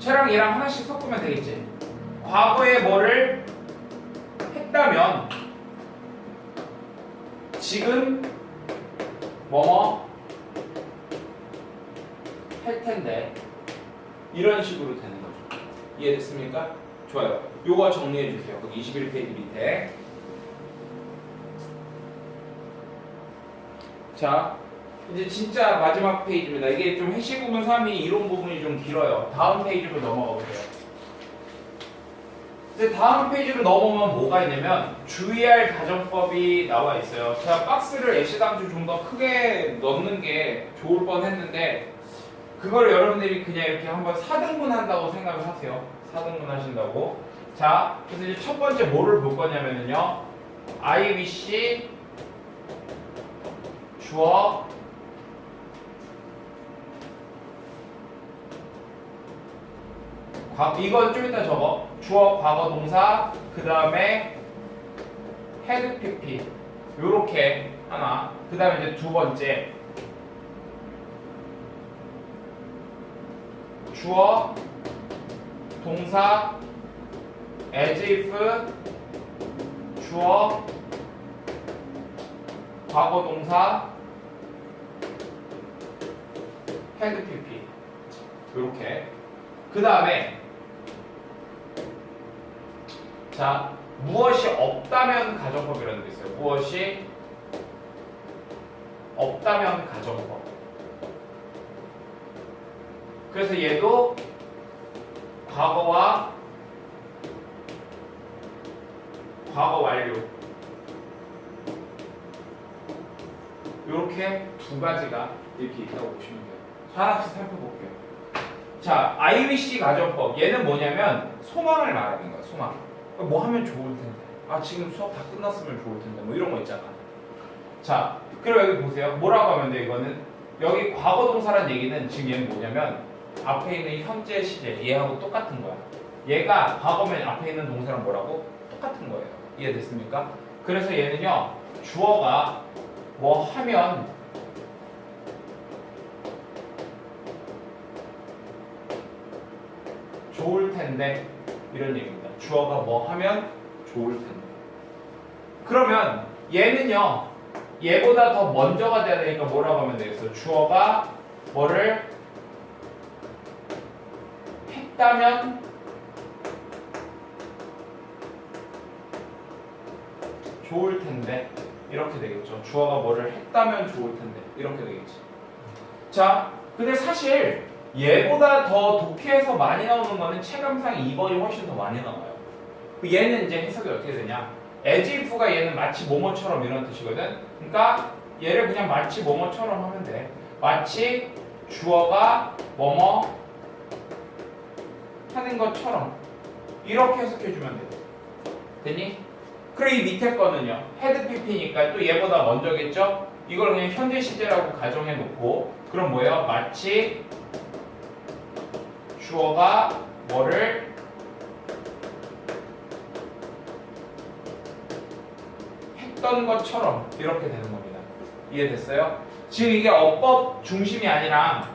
쟤랑 얘랑 하나씩 섞으면 되겠지. 과거에 뭐를 했다면 지금 뭐뭐 할 텐데 이런 식으로 되는 거죠. 이해됐습니까? 좋아요. 요거 정리해 주세요. 거기 21페이지 밑에. 자, 이제 진짜 마지막 페이지입니다. 이게 좀 해시 부분 3이 이론 부분이 좀 길어요. 다음 페이지로 넘어가 보세요. 이제 다음 페이지로 넘어오면 뭐가 있냐면 주의할 가정법이 나와 있어요. 제가 박스를 애시당초 좀 더 크게 넣는 게 좋을 뻔했는데 그걸 여러분들이 그냥 이렇게 한번 4등분 한다고 생각을 하세요. 4등분 하신다고. 자, 그래서 이제 첫 번째 뭐를 볼 거냐면요. IBC 주어 이건 좀 이따 적어. 주어 과거 동사 그 다음에 헤드 PP 요렇게 하나. 그 다음에 이제 두 번째 주어 동사 as if 주어 과거 동사 헤드 PP 요렇게. 그 다음에 자, 무엇이 없다면 가정법이라는 게 있어요. 무엇이 없다면 가정법. 그래서 얘도 과거와 과거 완료 이렇게 두 가지가 이렇게 있다고 보시면 돼요. 하나씩 살펴볼게요. 자, IBC 가정법 얘는 뭐냐면 소망을 말하는 거야. 소망. 뭐 하면 좋을 텐데. 아, 지금 수업 다 끝났으면 좋을 텐데. 뭐 이런 거 있잖아. 자, 그리고 여기 보세요. 뭐라고 하면 돼, 이거는? 여기 과거 동사란 얘기는 지금 얘는 뭐냐면 앞에 있는 현재 시제 얘하고 똑같은 거야. 얘가 과거면 앞에 있는 동사랑 뭐라고? 똑같은 거예요. 이해됐습니까? 그래서 얘는요. 주어가 뭐 하면 좋을 텐데 이런 얘기입니다. 주어가 뭐 하면 좋을 텐데. 그러면 얘는요. 얘보다 더 먼저가 돼야 되니까 뭐라고 하면 되겠어? 주어가 뭐를 했다면 좋을 텐데 이렇게 되겠죠. 주어가 뭐를 했다면 좋을 텐데 이렇게 되겠지. 자, 근데 사실 얘보다 더 독해에서 많이 나오는 거는 체감상 2번이 훨씬 더 많이 나와요. 얘는 이제 해석이 어떻게 되냐? as if가 얘는 마치 뭐뭐처럼 이런 뜻이거든. 그러니까 얘를 그냥 마치 뭐뭐처럼 하면 돼. 마치 주어가 뭐뭐 하는 것처럼 이렇게 해석해주면 돼. 됐니? 그리고 이 밑에 거는요. 헤드 PP니까 또 얘보다 먼저겠죠? 이걸 그냥 현재 시제라고 가정해 놓고 그럼 뭐예요? 마치 주어가 뭐를 했던 것처럼 이렇게 되는 겁니다. 이해됐어요? 지금 이게 어법 중심이 아니라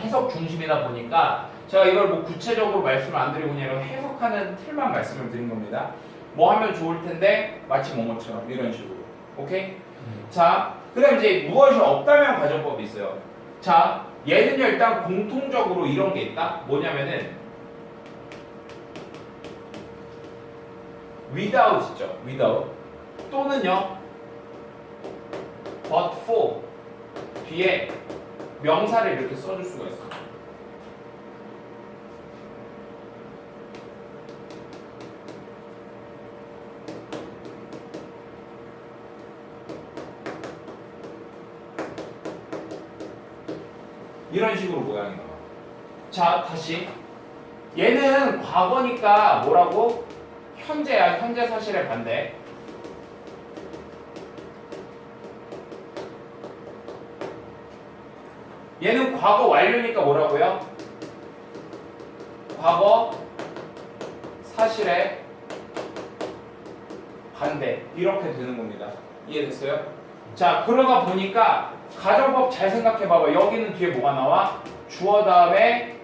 해석 중심이다 보니까 제가 이걸 뭐 구체적으로 말씀을 안 드리고 그냥 해석하는 틀만 말씀을 드린 겁니다. 뭐 하면 좋을 텐데 마치 뭐뭐처럼 이런 식으로. 오케이? 자, 그 다음 이제 무엇이 없다면 가정법이 있어요. 자, 얘는요 일단 공통적으로 이런 게 있다. 뭐냐면은 without 있죠. without 또는요 but for 뒤에 명사를 이렇게 써줄 수가 있어. 이런 식으로 모양이 나와. 자, 다시 얘는 과거니까 뭐라고? 현재야. 현재 사실의 반대. 얘는 과거 완료니까 뭐라고요? 과거 사실의 반대. 이렇게 되는 겁니다. 이해됐어요? 자, 그러다 보니까 가정법 잘 생각해 봐봐. 여기는 뒤에 뭐가 나와? 주어 다음에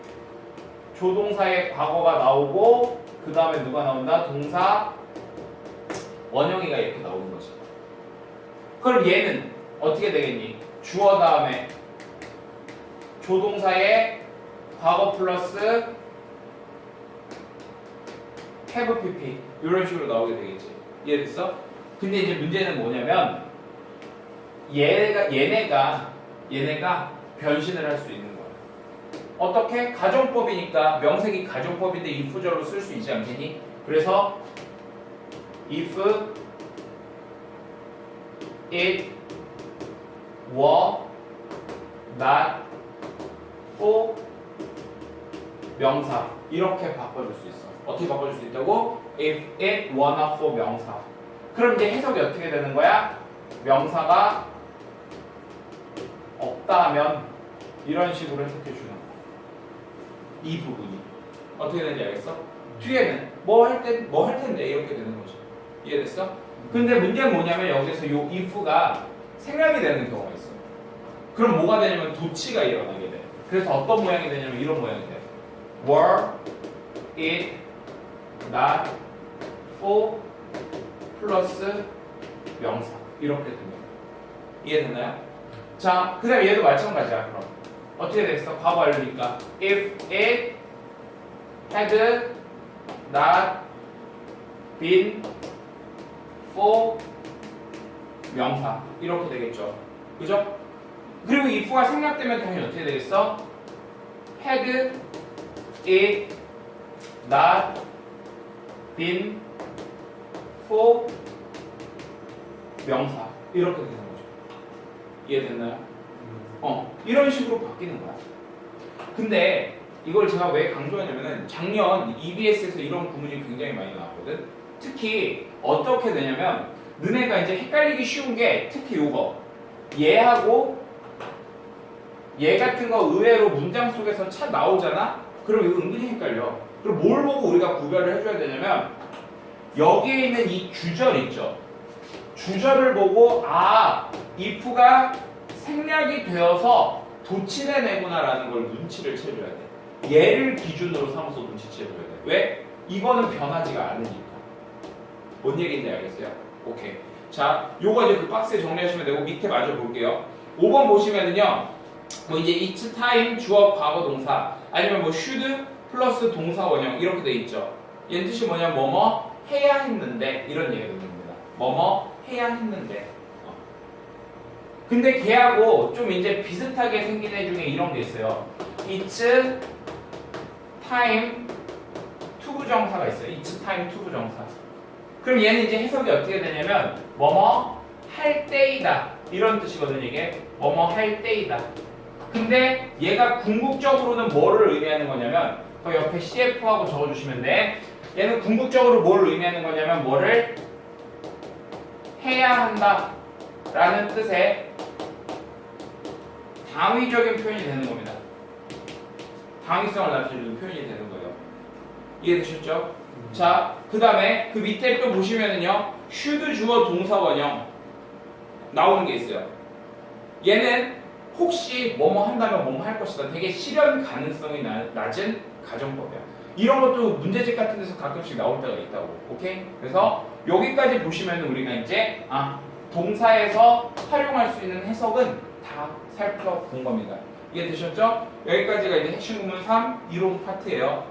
조동사의 과거가 나오고 그 다음에 누가 나온다? 동사 원형이가 이렇게 나오는 거지. 그럼 얘는 어떻게 되겠니? 주어 다음에 조동사의 과거 플러스 have pp 이런 식으로 나오게 되겠지. 이해됐어? 근데 이제 문제는 뭐냐면 얘네가 변신을 할 수 있는 거야. 어떻게? 가정법이니까 명색이 가정법인데 if절로 쓸 수 있지 않겠니? 그래서 if it were not for 명사 이렇게 바꿔줄 수 있어. 어떻게 바꿔줄 수 있다고? If it were not for 명사. 그럼 이제 해석이 어떻게 되는 거야? 명사가 없다면 이런 식으로 해석해 주는 거야. 이 부분이 어떻게 되는지 알겠어? 뒤에는 뭐 할 텐데 이렇게 되는 거지. 이해됐어? 근데 문제는 뭐냐면 여기서 요 if가 생략이 되는 경우가 있어. 그럼 뭐가 되냐면 도치가 일어나게 돼. 그래서 어떤 모양이 되냐면 이런 모양이 돼. Were it not for 플러스 명사 이렇게 됩니다. 이해됐나요? 자, 그 다음에 얘도 마찬가지야. 그럼 어떻게 됐어? 과거 완료니까 if it had not been for 명사 이렇게 되겠죠. 그죠? 그리고 if가 생략되면 당연히 어떻게 되겠어? had it not been for 명사 이렇게 되는 거죠. 이해됐나요? 이런 식으로 바뀌는 거야. 근데 이걸 제가 왜 강조하냐면은 작년 EBS에서 이런 구문이 굉장히 많이 나왔거든. 특히 어떻게 되냐면 너네가 이제 헷갈리기 쉬운 게 특히 요거 얘하고 얘 같은 거 의외로 문장 속에서 나오잖아? 그럼 이거 은근히 헷갈려. 그럼 뭘 보고 우리가 구별을 해줘야 되냐면 여기에 있는 이 주절 있죠? 주절을 보고 if가 생략이 되어서 도치내 내구나라는 걸 눈치를 채줘야 돼. 얘를 기준으로 삼아서 눈치채줘야 돼. 왜? 이거는 변하지가 않으니까. 뭔 얘기인지 알겠어요? 오케이. 자, 요거 이제 그 박스에 정리하시면 되고 밑에 마저 볼게요. 5번 보시면은요. 뭐 이제 each time 주어 과거 동사 아니면 뭐 should 플러스 동사 원형 이렇게 돼 있죠. 얘 뜻이 뭐냐면 뭐뭐 해야 했는데 이런 얘기가 됩니다. 뭐뭐 해야 했는데. 근데 걔하고 좀 이제 비슷하게 생긴 애 중에 이런 게 있어요. It's time to 부정사가 있어요. It's time to 부정사. 그럼 얘는 이제 해석이 어떻게 되냐면 뭐뭐 할 때이다 이런 뜻이거든요. 이게 뭐뭐 할 때이다. 근데 얘가 궁극적으로는 뭐를 의미하는 거냐면 그 옆에 CF하고 적어주시면 돼. 얘는 궁극적으로 뭘 의미하는 거냐면 뭐를 해야 한다 라는 뜻의 당위적인 표현이 되는 겁니다. 당위성을 나타내는 표현이 되는 거예요. 이해되셨죠? 자, 그 다음에 그 밑에 또 보시면은요 should 주어 동사 원형 나오는 게 있어요. 얘는 혹시 뭐뭐 한다면 뭐뭐 할 것이다. 되게 실현 가능성이 낮은 가정법이야. 이런 것도 문제집 같은 데서 가끔씩 나올 때가 있다고. 오케이? 그래서 여기까지 보시면 우리가 이제 동사에서 활용할 수 있는 해석은 다 살펴본 겁니다. 이해되셨죠? 여기까지가 이제 핵심 구문 3 이론 파트예요.